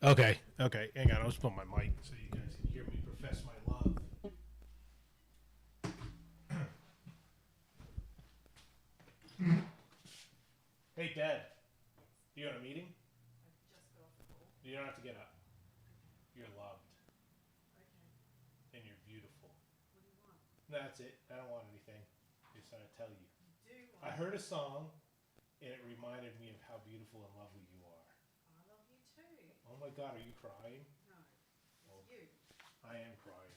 Okay, hang on. I'll just put my mic so you guys can hear me profess my love. Hey, Dad. You on a meeting? You don't have to get up. You're loved. And you're beautiful. That's it. I don't want anything. Just want to tell you. I heard a song, and it reminded me of how beautiful and lovely you are. I love you too. Oh my God, are you crying? No, it's you. I am crying.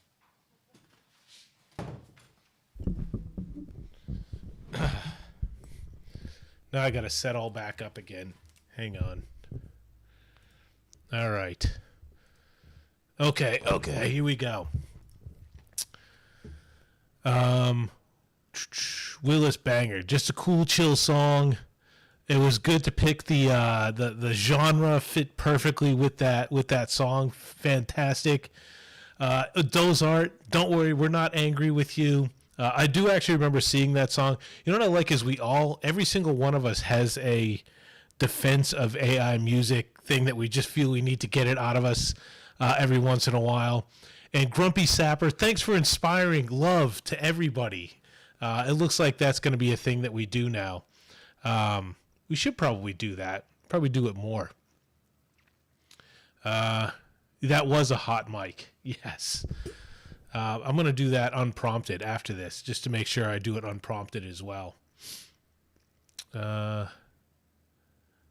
Now I gotta set all back up again. Hang on. All right. Okay, here we go. Willis Banger, just a cool, chill song. It was good to pick the genre fit perfectly with that song. Fantastic. Dozart, don't worry, we're not angry with you. I do actually remember seeing that song. You know what I like is every single one of us has a defense of AI music thing that we just feel we need to get it out of us every once in a while. And Grumpy Sapper, thanks for inspiring love to everybody. It looks like that's going to be a thing that we do now. We should probably do that. Probably do it more. That was a hot mic. Yes. I'm going to do that unprompted after this, just to make sure I do it unprompted as well.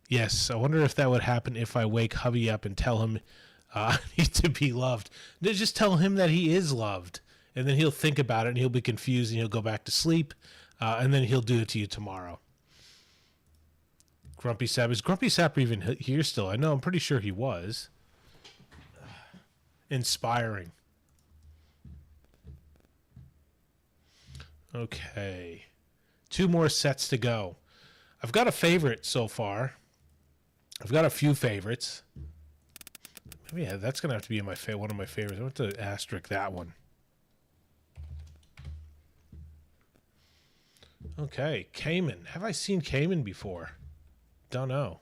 Yes, I wonder if that would happen if I wake hubby up and tell him I need to be loved. Just tell him that he is loved, and then he'll think about it, and he'll be confused, and he'll go back to sleep, and then he'll do it to you tomorrow. Grumpy Sap. Is Grumpy Sap even here still? I know, I'm pretty sure he was. Inspiring. Okay. 2 more sets to go. I've got a favorite so far. I've got a few favorites. Yeah, that's going to have to be one of my favorites. I want to asterisk that one. Okay, Cayman. Have I seen Cayman before? Don't know.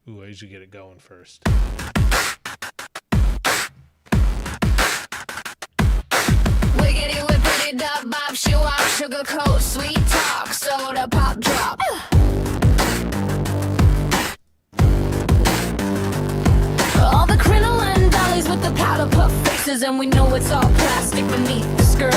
Ooh, I usually get it going first. Wiggity whippity dub bob shoe up sugar coat sweet talk soda pop drop. All the crinoline dollies with the powder puff faces, and we know it's all plastic beneath the skirt.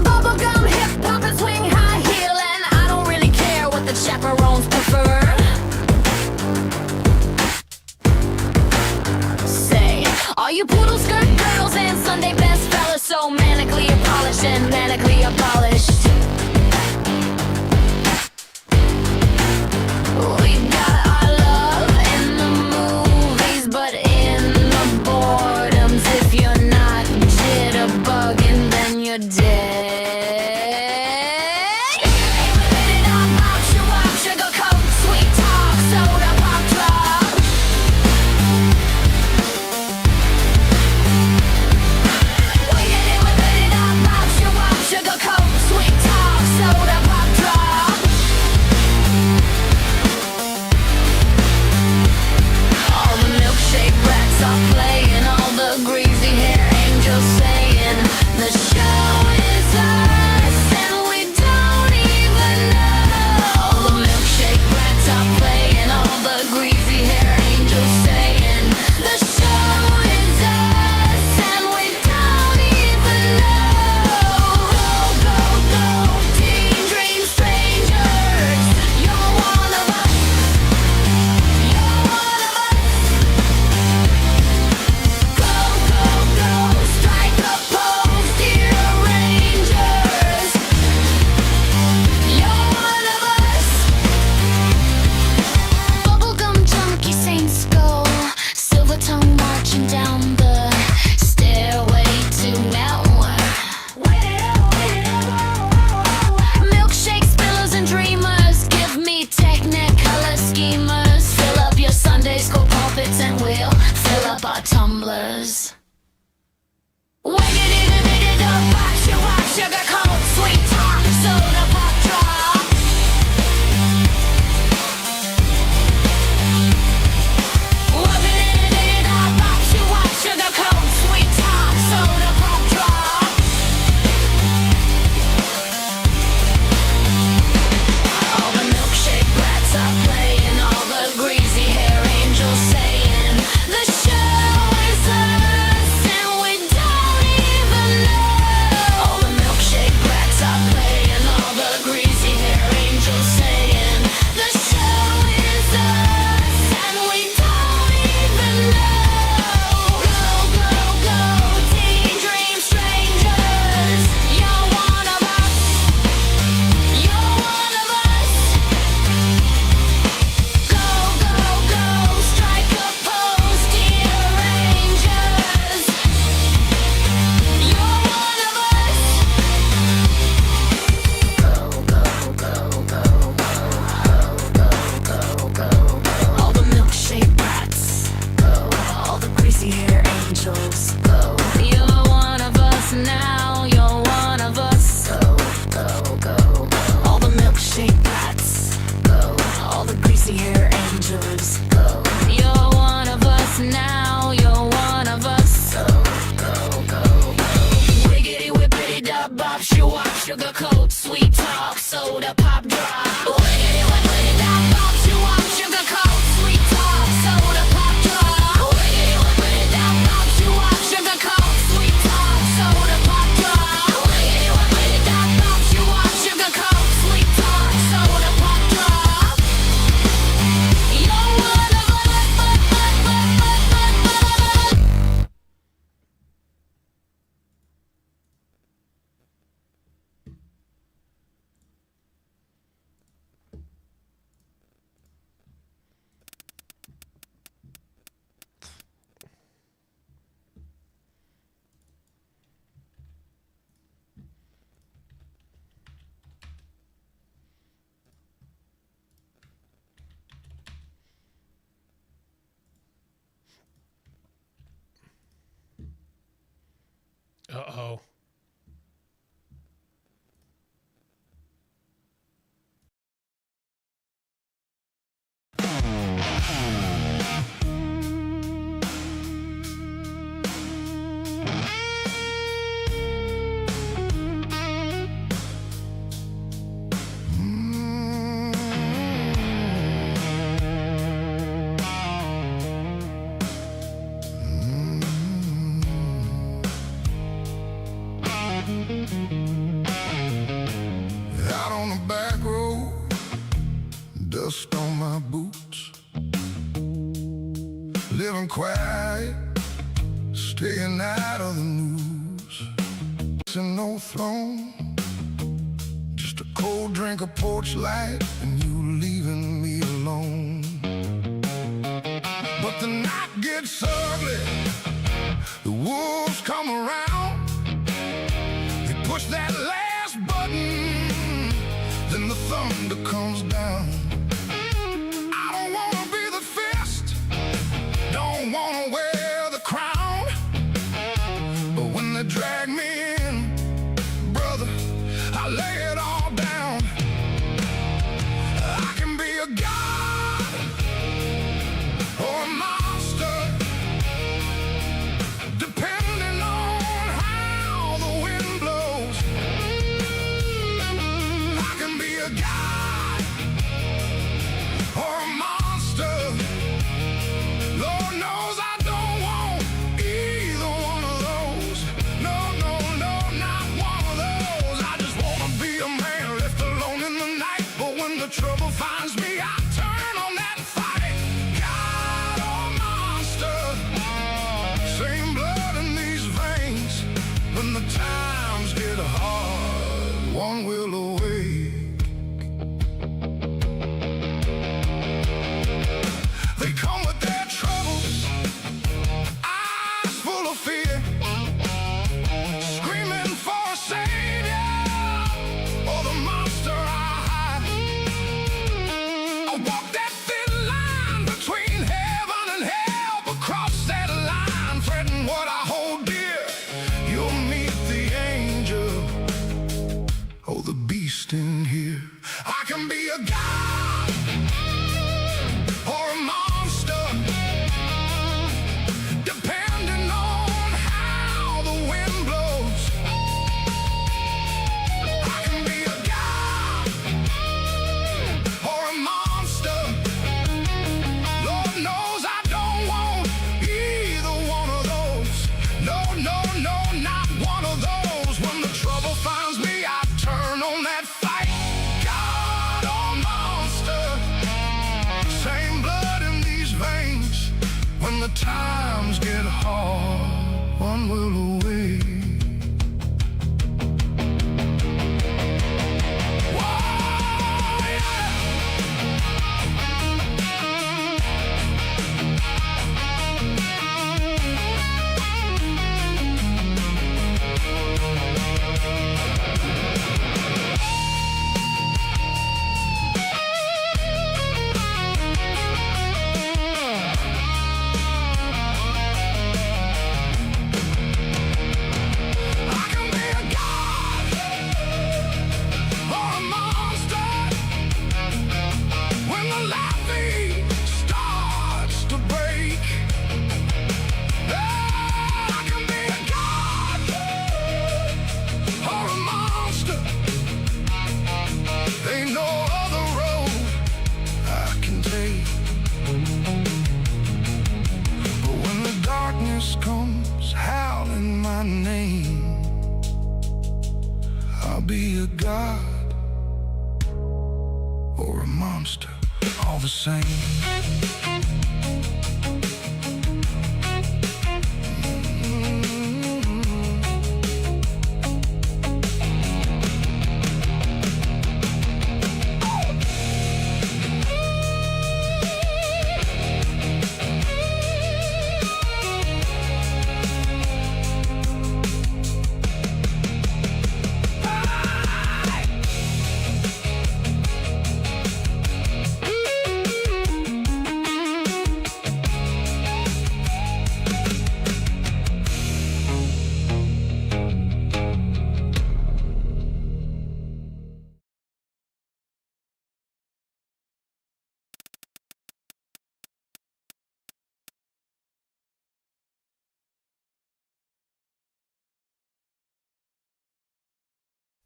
Bubblegum hip hop and swing high heel, and I don't really care what the chaperones prefer. Say, are you poodle skirt girls and Sunday best fellas so manically polished and manically abolished? We got our love in the movies, but in sugar coat, sweet talk, soda pop drop. Wiggity, wiggity, that bumps you up. Sugar coat, sweet talk, soda pop drop. Wiggity, wiggity, that bumps you up. Sugar coat, sweet talk, soda pop drop. Wiggity, wiggity, that bumps you up. Sugar coat, sweet talk, soda pop drop. You're one of a Uh-oh. Out on the back road, dust on my boots. Living quiet, staying out of the news. And no throne, just a cold drink of porch light, and you leaving me alone. But the night gets ugly, the wolves come around. They push that last button, then the thunder comes down. I don't wanna be the fist, don't wanna wear the crown, but when they drag me in, brother, I lay it all down. I can be a god or a monster, depending on how the wind blows. I can be a god or a monster. Lord knows I don't want either one of those. No, no, no, not one of those. I just wanna be a man left alone in the night. But when the trouble finds me, I turn on that fight. God or monster, same blood in these veins. When the times get hard, one will awake. They come with their troubles, eyes full of fear, screaming for a savior, or the monster I hide. I walk that thin line between heaven and hell, but cross that line, fretting what I hold dear. You'll meet the angel, oh, the beast in here. I can be a god or a monster, depending on how the wind blows. I can be a god or a monster. Lord knows I don't want either one of those. No, no, no, not one of those. When the trouble finds me, I turn on that fight. God or monster, same blood in these veins. When the times get hard, one will away. Whoa, yeah. god or a monster, all the same.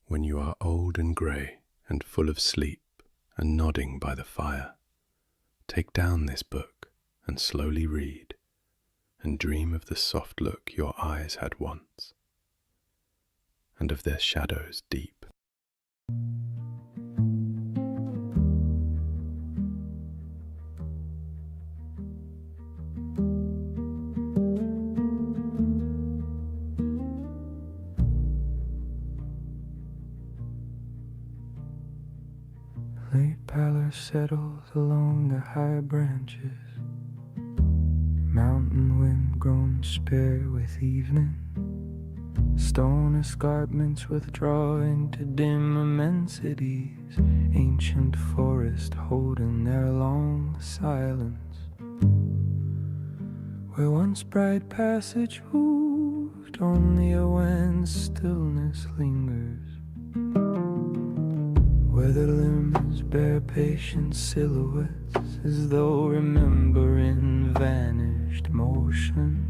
When you are old and grey and full of sleep and nodding by the fire, take down this book and slowly read, and dream of the soft look your eyes had once, and of their shadows deep. Late pallor settles along the high branches, mountain wind grown spare with evening. Stone escarpments withdraw into dim immensities, ancient forest holding their long silence. Where once bright passage moved, only a when stillness lingers. Where the limbs bear patient silhouettes, as though remembering vanished motion.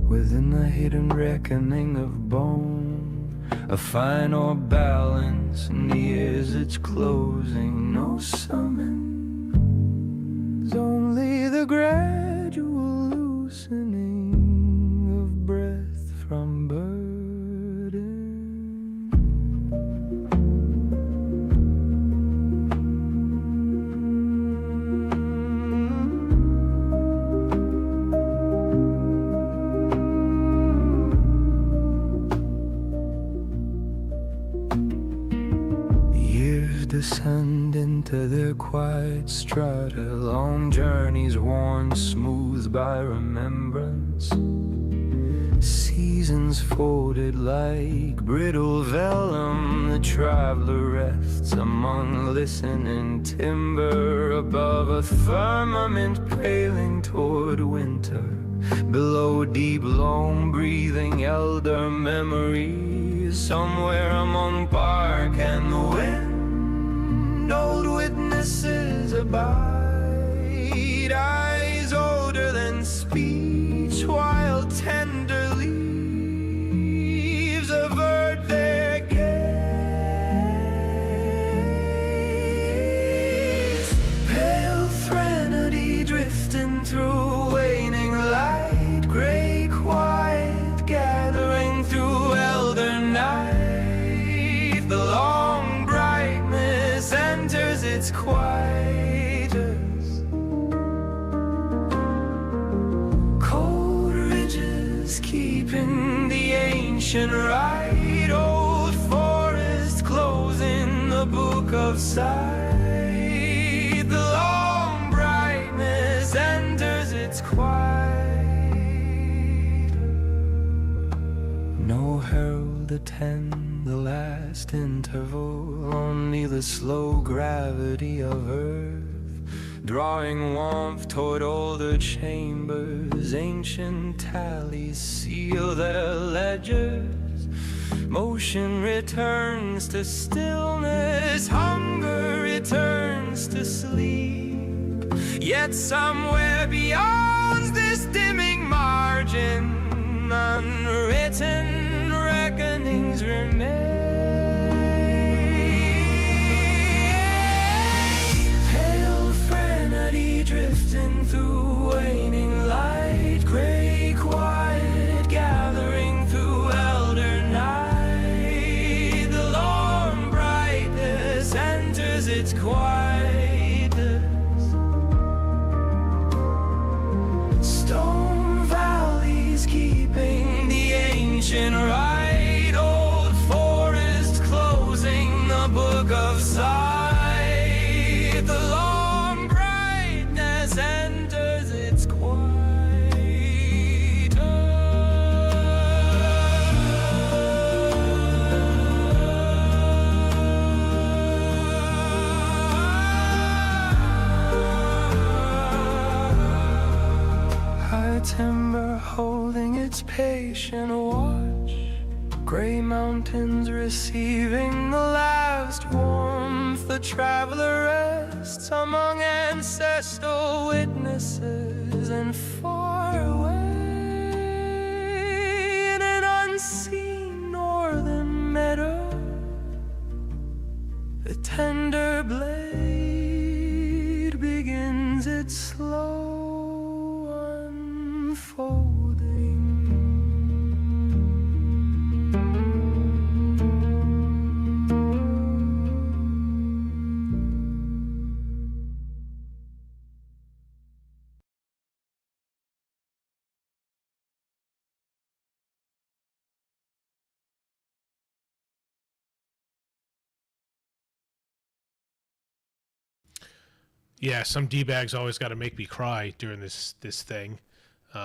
Within the hidden reckoning of bone, a finer balance nears its closing. No summons, only the gradual loosening of breath from burden. Descend into their quiet strata, long journeys worn smooth by remembrance. Seasons folded like brittle vellum, the traveler rests among listening timber, above a firmament paling toward winter, below deep lone breathing elder memories, somewhere among bark and the wind. Old witnesses abide, eyes older than speech, while tender leaves avert their gaze. Pale threnody drifting through waning light, grey quiet gathering through elder night. The long brightness enters its quietus. Cold ridges keeping the ancient rite, old forest closing the book of sight. The long brightness enters its quietus. No herald attend the last interval, only the slow gravity of earth, drawing warmth toward older chambers. Ancient tallies seal their ledgers. Motion returns to stillness, hunger returns to sleep. Yet somewhere beyond this dimming margin, unwritten reckonings remain. Pale threnody drifting through waning light, grey quiet gathering through elder night. The it's quite this. Stone valleys keeping the ancient right, old forests closing the book of sight. The long brightness enters its quiet. Timber holding its patient watch, gray mountains receiving the last warmth. The traveler rests among ancestral witnesses, and far away in an unseen northern meadow, the tender blade begins its slow Yeah, some D-bags always got to make me cry during this thing.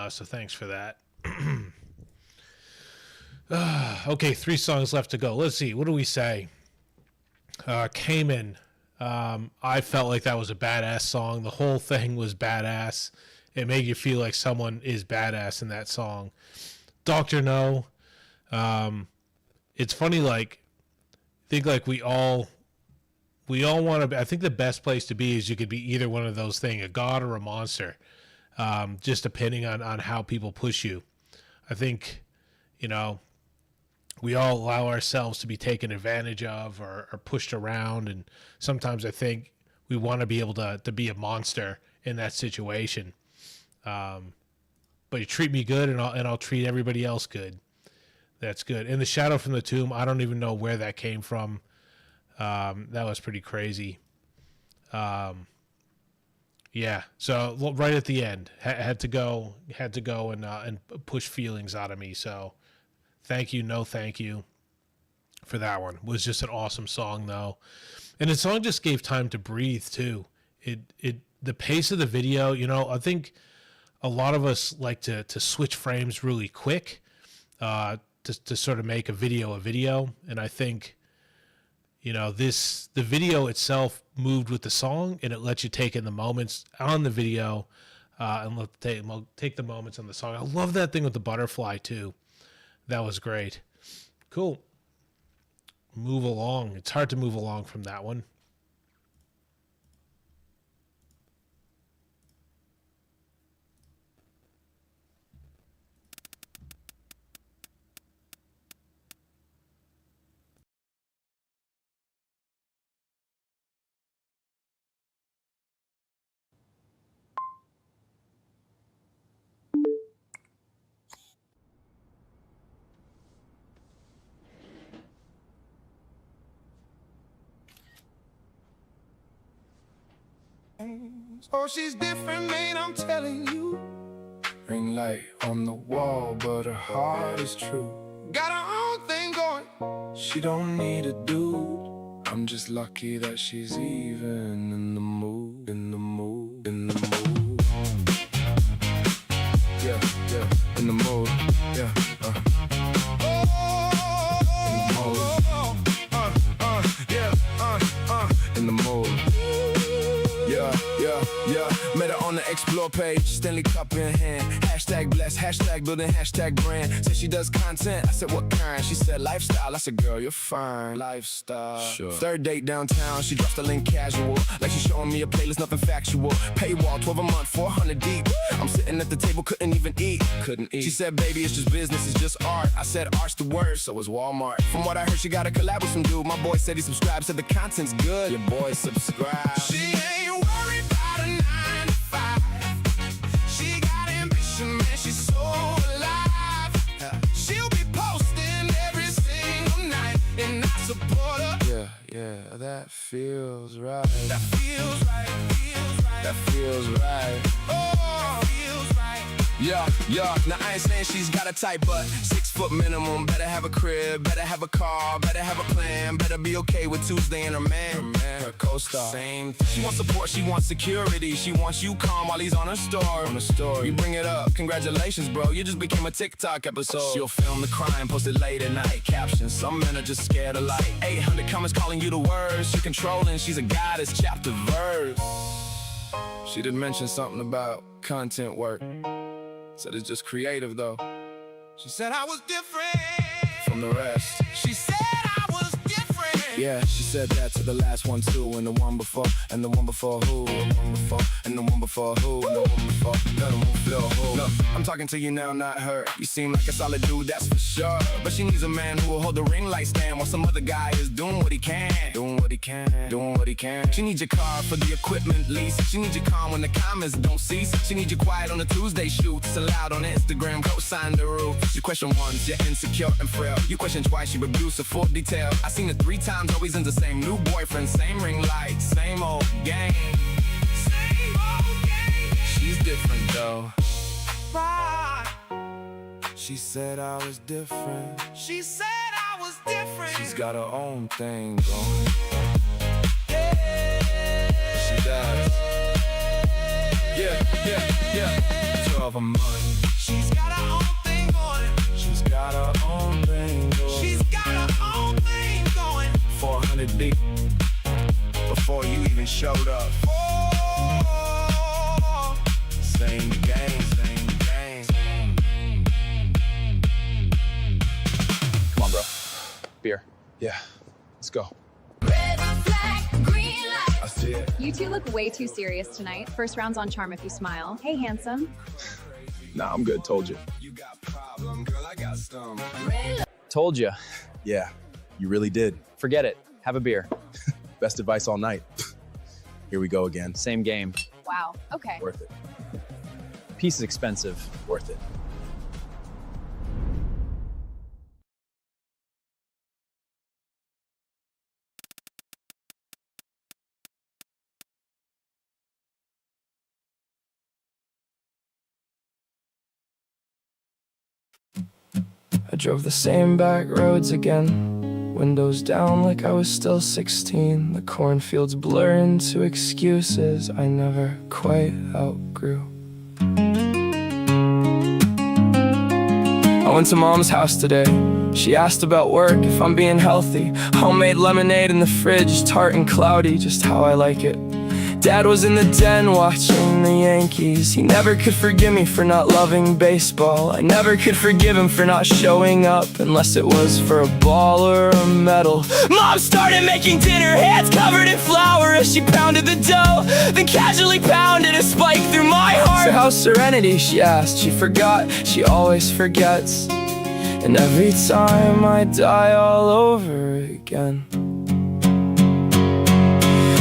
So thanks for that. Okay, 3 songs left to go. Let's see. What do we say? Cayman. I felt like that was a badass song. The whole thing was badass. It made you feel like someone is badass in that song. Dr. No. It's funny, like, I think like we all want to. I think the best place to be is you could be either one of those things, a god or a monster, just depending on how people push you. I think, you know, we all allow ourselves to be taken advantage of or pushed around, and sometimes I think we want to be able to be a monster in that situation. But you treat me good, and I'll treat everybody else good. That's good. And the Shadow from the Tomb, I don't even know where that came from. That was pretty crazy. Yeah. So right at the end, had to go and push feelings out of me. So thank you. No, thank you for that one. It was just an awesome song though. And the song just gave time to breathe too. The pace of the video, you know, I think a lot of us like to switch frames really quick, to sort of make a video. And I think, you know, the video itself moved with the song, and it lets you take in the moments on the video, and take the moments on the song. I love that thing with the butterfly too. That was great. Cool. Move along. It's hard to move along from that one. Oh, she's different, man, I'm telling you. Ring light on the wall, but her heart is true. Got her own thing going. She don't need a dude. I'm just lucky that she's even in the mood, in the mood, in the mood. Yeah, in the mood. Yeah, in the mood. Yeah, met her on the explore page, Stanley Cup in hand. Hashtag blessed, hashtag building, hashtag brand. Said she does content, I said what kind? She said lifestyle, I said girl you're fine. Lifestyle, sure. Third date downtown, she drops the link casual. Like she's showing me a playlist, nothing factual. Paywall, 12 a month, 400 deep. I'm sitting at the table, couldn't even eat. She said baby it's just business, it's just art. I said art's the word, so it's Walmart. From what I heard she got a collab with some dude. My boy said he subscribed, said the content's good. Your boy subscribe. She ain't worried about a 9 to 5. She got ambition, man, she's so alive. She'll be posting every single night, and I support Yeah, yeah, that feels right. That feels right, feels right. That feels right. Oh, feels right. Yeah, yeah. Now I ain't saying she's got a type, but 6 foot minimum. Better have a crib, better have a car, better have a plan. Better be okay with Tuesday and her man, her co-star. Same thing. She wants support, she wants security. She wants you calm while he's on her story. You bring it up, congratulations, bro. You just became a TikTok episode. She'll film the crime, post it late at night. Captions, some men are just scared of light. 800 comments calling you the worst. She controlling, she's a goddess, chapter verse. She did mention something about content work. Said it's just creative though. She said I was different from the rest. She said I was different. Yeah, she said that to the last one too, and the one before, and the one before who, and the one before, and the one before who, and the one before, and the one before who. Look, I'm talking to you now, not her. You seem like a solid dude, that's for sure. But she needs a man who will hold the ring light stand while some other guy is doing what he can. Doing what he can, doing what he can. She needs your car for the equipment lease. She needs you calm when the comments don't cease. She needs you quiet on the Tuesday shoots, allowed on Instagram, co-sign the roof. You question once, you're insecure and frail. You question twice, you abuse a full detail. I seen it 3 times, always in the same new boyfriend, same ring light, same old game. Same old game. She's different though. She said I was different. She said I was different. She's got her own thing going. She does. Yeah. 12 a month. She's got her own thing going. She's got her own thing going. She's got her own thing going. 400 deep before you even showed up. Oh, same game, same game. Come on, bro. Beer. Yeah, let's go. Red flag, green light. I see it. You two look way too serious tonight. First round's on charm if you smile. Hey, handsome. Nah, I'm good, told you. You got problem, girl, I got some. Told you. Yeah, you really did. Forget it. Have a beer. Best advice all night. Here we go again. Same game. Wow. Okay. Worth it. Peace is expensive. Worth it. I drove the same back roads again, windows down like I was still 16. The cornfields blur into excuses I never quite outgrew. I went to Mom's house today. She asked about work, if I'm being healthy. Homemade lemonade in the fridge, tart and cloudy, just how I like it. Dad was in the den watching the Yankees. He never could forgive me for not loving baseball. I never could forgive him for not showing up unless it was for a ball or a medal. Mom started making dinner, hands covered in flour as she pounded the dough, then casually pounded a spike through my heart. So how's Serenity, she asked. She forgot, she always forgets. And every time I die all over again.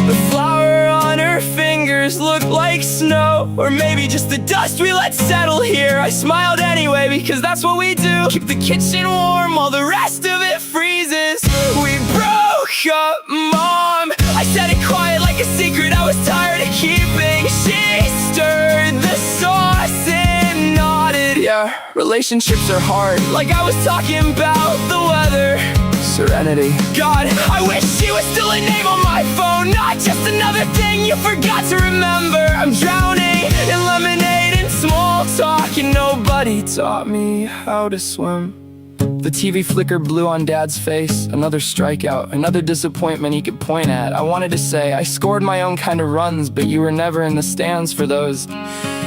The flower on her fingers looked like snow, or maybe just the dust we let settle here. I smiled anyway because that's what we do. Keep the kitchen warm while the rest of it freezes. We broke up, Mom. I said it quiet like a secret I was tired of keeping. She stirred the sauce and nodded. Yeah, relationships are hard, like I was talking about the weather. Serenity. God, I wish she was still a name on my phone, not just another thing you forgot to remember. I'm drowning in lemonade and small talk, and nobody taught me how to swim. The TV flicker blew on Dad's face. Another strikeout, another disappointment he could point at. I wanted to say, I scored my own kind of runs, but you were never in the stands for those.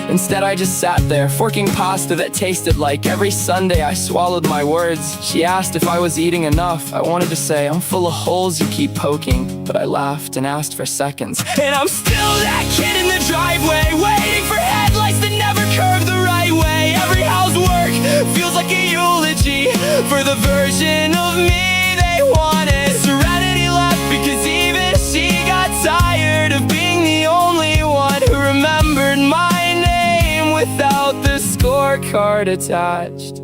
Instead, I just sat there, forking pasta that tasted like every Sunday I swallowed my words. She asked if I was eating enough. I wanted to say, I'm full of holes you keep poking, but I laughed and asked for seconds. And I'm still that kid in the driveway, waiting for headlights that never curve the right way. Every housework feels like a eulogy for the version of me they wanted. Serenity left because even she got tired of being the only one who remembered my without the scorecard attached.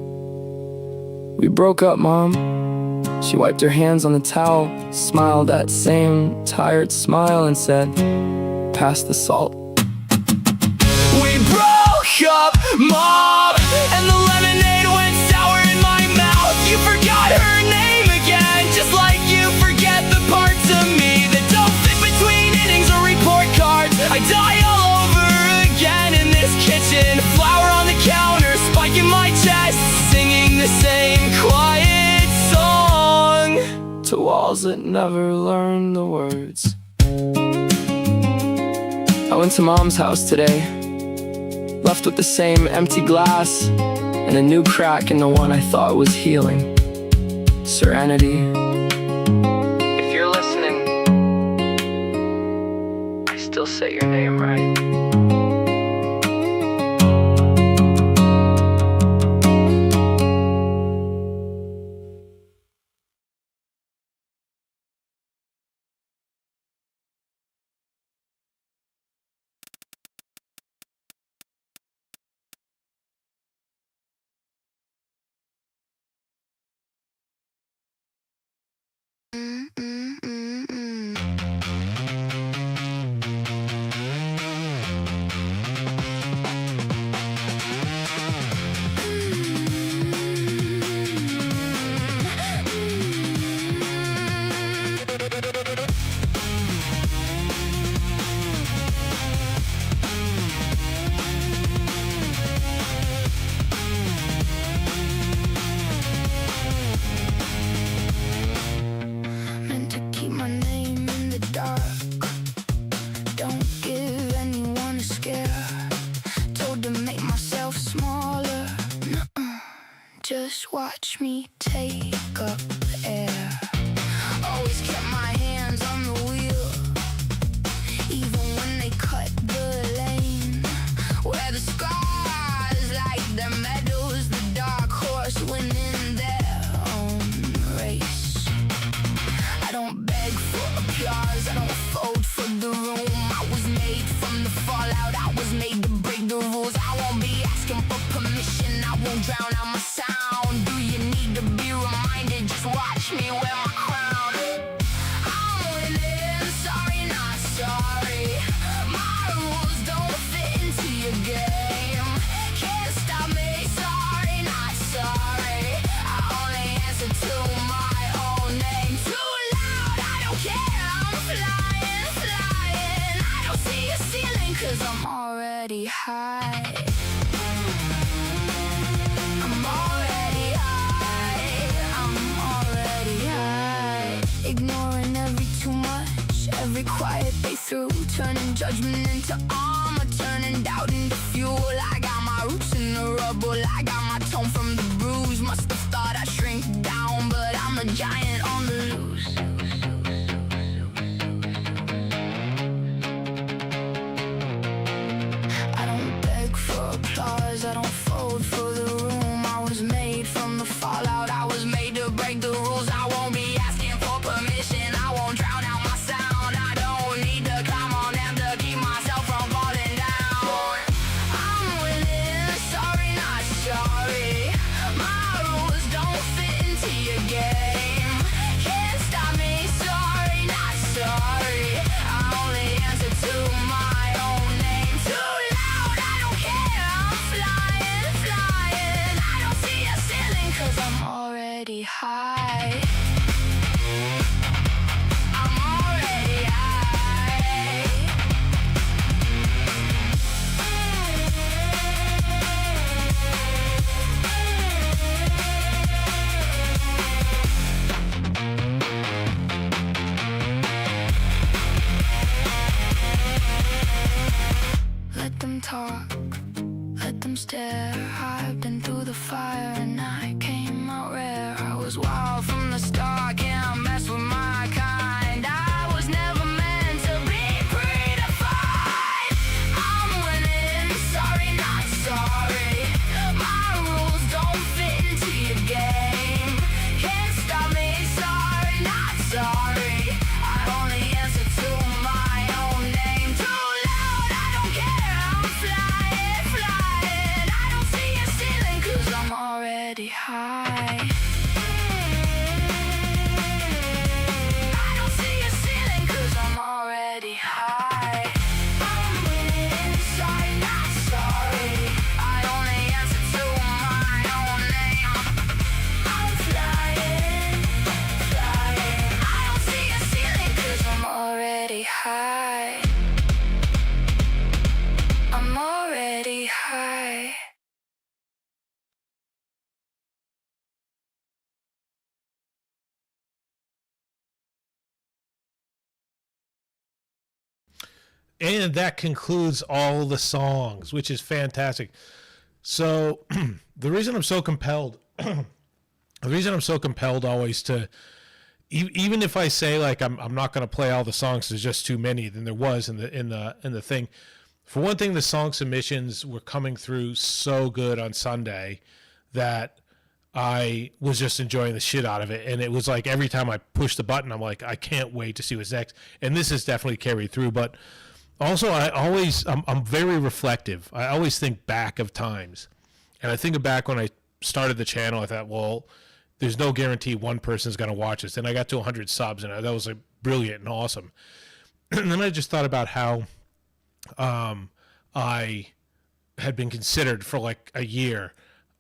We broke up, Mom. She wiped her hands on the towel, smiled that same tired smile and said, "Pass the salt." We broke up, Mom, and the lemonade went sour in my mouth. You forgot her name again, just like you forget the parts of me that don't fit between innings or report cards. I die all over again in this kitchen, flour on the counter, spike in my chest, singing the same quiet song to walls that never learn the words. I went to Mom's house today, left with the same empty glass and a new crack in the one I thought was healing. Serenity. If you're listening, I still say your name right. Meant to keep my name in the dark. Don't give anyone a scare. Told to make myself smaller. Nuh-uh. Just watch me take up air. Always kept my hands on the wheel, even when they cut the lane. Where the scars like the medals, the dark horse winning their own race. I don't beg for applause, I don't fold for the room. I was made from the fallout, I was made to break the rules. I won't be asking for permission, I won't drown out my sound. Do you need to be reminded? Just watch me wear my crown. I'm winning, sorry not sorry. My rules don't fit into your game. Can't stop me, sorry not sorry. I only answer to my own name. Too loud, I don't care, I'm flying, flying. I don't see a ceiling 'cause I'm already high. I'm already high, I'm already high. Ignoring every too much, every quiet breakthrough. Turning judgment into armor, turning doubt into fuel. I got my roots in the rubble, I got my tone from the bruise. Must have thought I'd shrink down, but I'm a giant on the loose. I don't beg for applause, I don't fold for the room. I was made from the fallout, I was made to break the rules. I won't be asking for permission, I won't drown out my sound. I don't need to climb on them to keep myself from falling down. I'm winning, sorry not sorry. My rules don't fit into your game. already high. I'm already high. And that concludes all the songs, which is fantastic. So the reason I'm so compelled, always to, even if I say like I'm not going to play all the songs, there's just too many than there was in the thing. For one thing, the song submissions were coming through so good on Sunday that I was just enjoying the shit out of it. And it was like every time I push the button, I'm like, I can't wait to see what's next. And this has definitely carried through. But also, I'm very reflective. I always think back of times. And I think back when I started the channel, I thought, well, there's no guarantee one person's going to watch this. And I got to 100 subs, and that was like brilliant and awesome. And then I just thought about how I had been considered for like a year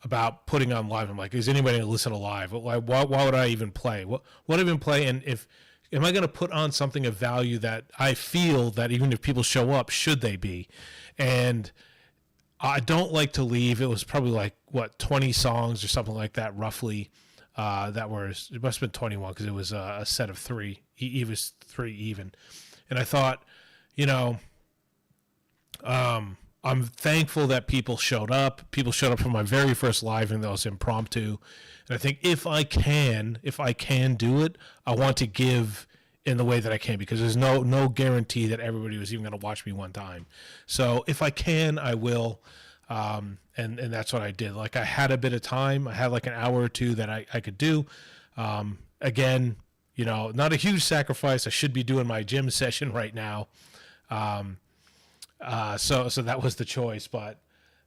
about putting on live. I'm like, is anybody going to listen to live? Why would I even play? What even play? And am I going to put on something of value that I feel that even if people show up, should they be? And I don't like to leave. It was probably like, 20 songs or something like that, roughly. It must have been 21 because it was a set of 3. It was 3 even. And I thought, I'm thankful that people showed up. People showed up for my very first live, and that was impromptu. And I think if I can do it, I want to give in the way that I can, because there's no guarantee that everybody was even going to watch me one time. So if I can, I will. And that's what I did. Like, I had a bit of time. I had like an hour or two that I could do. Again, not a huge sacrifice. I should be doing my gym session right now. So that was the choice, but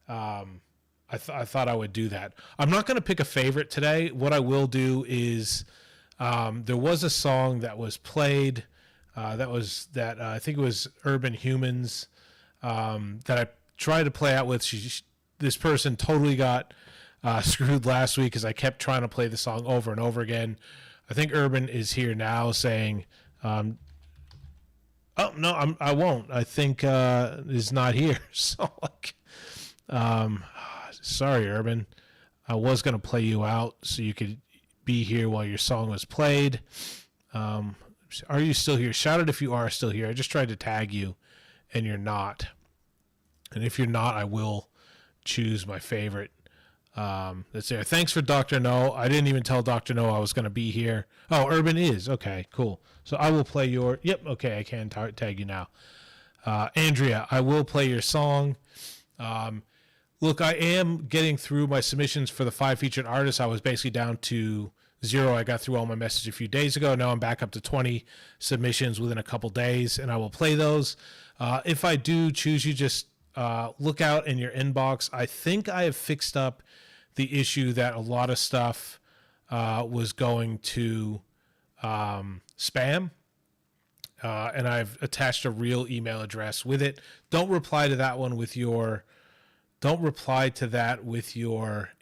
I thought I would do that. I'm not going to pick a favorite today. What I will do is there was a song that was played that I think it was Urban Humans that I tried to play out with. This person totally got screwed last week because I kept trying to play the song over and over again. I think Urban is here now saying, oh no, I won't. I think is not here. So like, sorry, Urban. I was gonna play you out so you could be here while your song was played. Are you still here? Shout it if you are still here. I just tried to tag you, and you're not. And if you're not, I will choose my favorite. That's there. Thanks for Dr. No. I didn't even tell Dr. No I was going to be here. Oh, Urban is. Okay, cool. So I will play your... Yep, okay, I can tag you now. Andrea, I will play your song. Look, I am getting through my submissions for the 5 featured artists. I was basically down to 0. I got through all my messages a few days ago. Now I'm back up to 20 submissions within a couple days, and I will play those. If I do choose you, just look out in your inbox. I think I have fixed up the issue that a lot of stuff was going to spam, and I've attached a real email address with it. Don't reply to that with your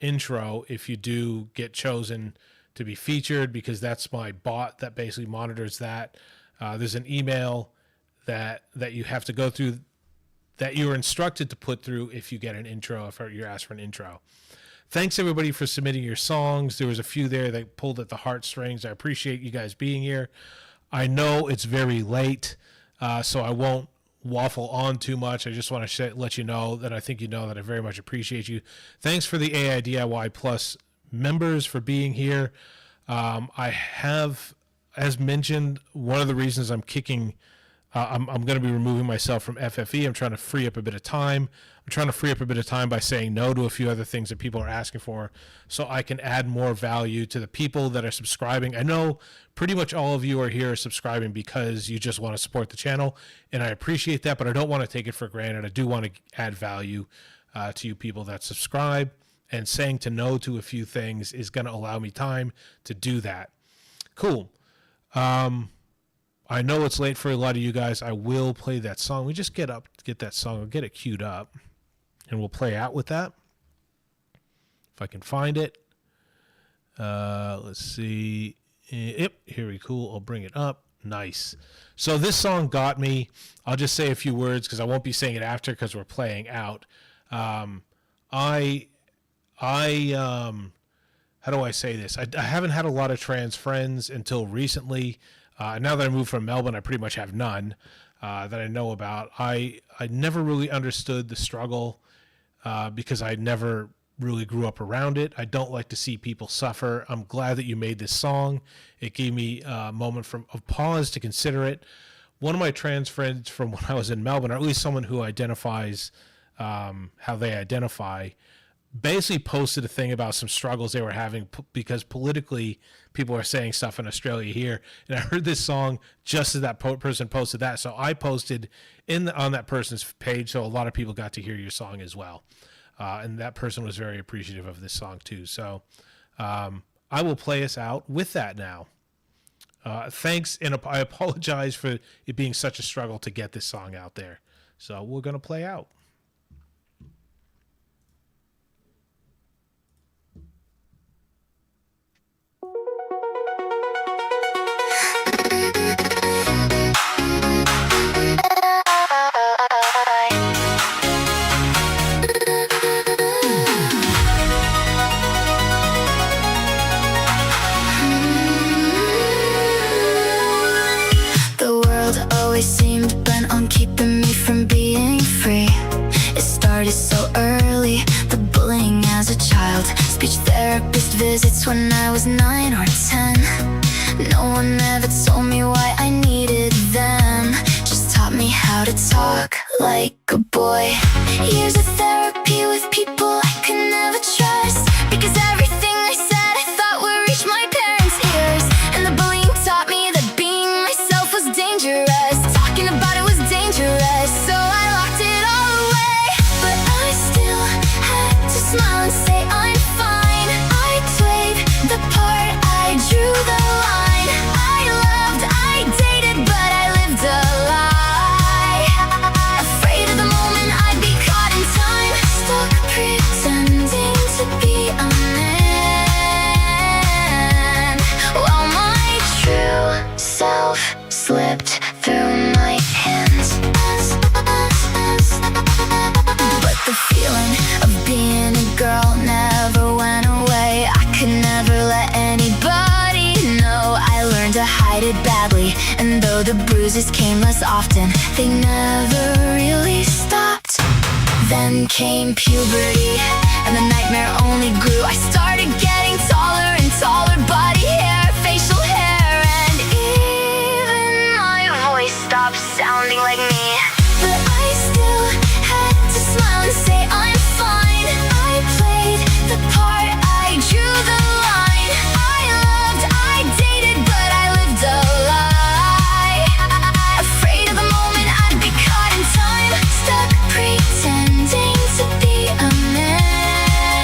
intro if you do get chosen to be featured, because that's my bot that basically monitors that. There's an email that you have to go through, that you're instructed to put through if you get an intro, if you're asked for an intro. Thanks everybody for submitting your songs. There was a few there that pulled at the heartstrings. I appreciate you guys being here. I know it's very late, so I won't waffle on too much. I just want to let you know that I think you know that I very much appreciate you. Thanks for the AiDIY Plus members for being here. I have, as mentioned, one of the reasons I'm kicking... I'm going to be removing myself from FFE. I'm trying to free up a bit of time. I'm trying to free up a bit of time by saying no to a few other things that people are asking for, so I can add more value to the people that are subscribing. I know pretty much all of you are here subscribing because you just want to support the channel, and I appreciate that, but I don't want to take it for granted. I do want to add value to you people that subscribe, and saying to no to a few things is going to allow me time to do that. Cool. I know it's late for a lot of you guys. I will play that song. We just get that song. I'll get it queued up, and we'll play out with that. If I can find it. Let's see. Yep, here we go. I'll bring it up Nice. So this song got me. I'll just say a few words because I won't be saying it after because we're playing out. How do I say this? I haven't had a lot of trans friends until recently. Now that I moved from Melbourne, I pretty much have none that I know about. I never really understood the struggle because I never really grew up around it. I don't like to see people suffer. I'm glad that you made this song. It gave me a moment of pause to consider it. One of my trans friends from when I was in Melbourne, or at least someone who identifies how they identify, basically posted a thing about some struggles they were having because politically people are saying stuff in Australia here. And I heard this song just as that person posted that. So I posted on that person's page. So a lot of people got to hear your song as well. And that person was very appreciative of this song too. So I will play us out with that now. Thanks. And I apologize for it being such a struggle to get this song out there. So we're going to play out. The world always seemed bent on keeping me from being free. It started so early, the bullying as a child, speech therapist visits when I was 9 or 10. No one ever told me why I needed them, just taught me how to talk like a boy. Years of therapy with people I could never trust, because everything I said I thought would reach my parents' ears. And the bullying taught me that being myself was dangerous. Talking about it was dangerous, so I locked it all away. But I still had to smile and say I'm fine. I played the part, I drew the line. I loved, I dated, but I lived a lie. Afraid of the moment I'd be caught in time, stuck pretending to be a man, while my true self slipped through my hands. But the feeling of being a girl never went away. I could never let anybody know. I learned to hide it badly, and though the bruises came less often, they never really stopped. Then came puberty, and the nightmare only grew. I started getting taller and taller, body hair, facial hair, and even my voice stopped sounding like me. But I still had to smile and say I'm fine. I played the part, I drew the line. I loved, I dated, but I lived a lie. Afraid of the moment I'd be caught in time, stuck pretending to be a man,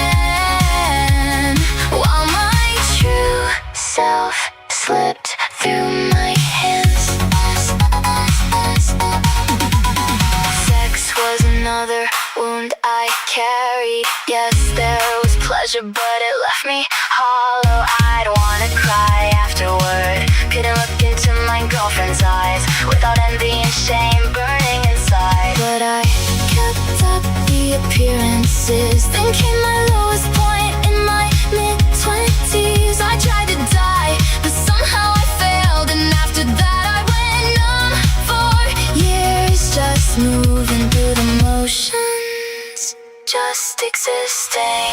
while my true self slipped through my hands. Sex was another wound I carried. Yes, there was pleasure, but it left me hollow. I'd wanna cry afterward. Couldn't look into my girlfriend's eyes without envy and shame burning inside. But I kept up the appearances. Then came my lowest point in my mid-20s. I tried to die, but somehow I failed, and after that I went numb for years, just moving through the motions, just existing.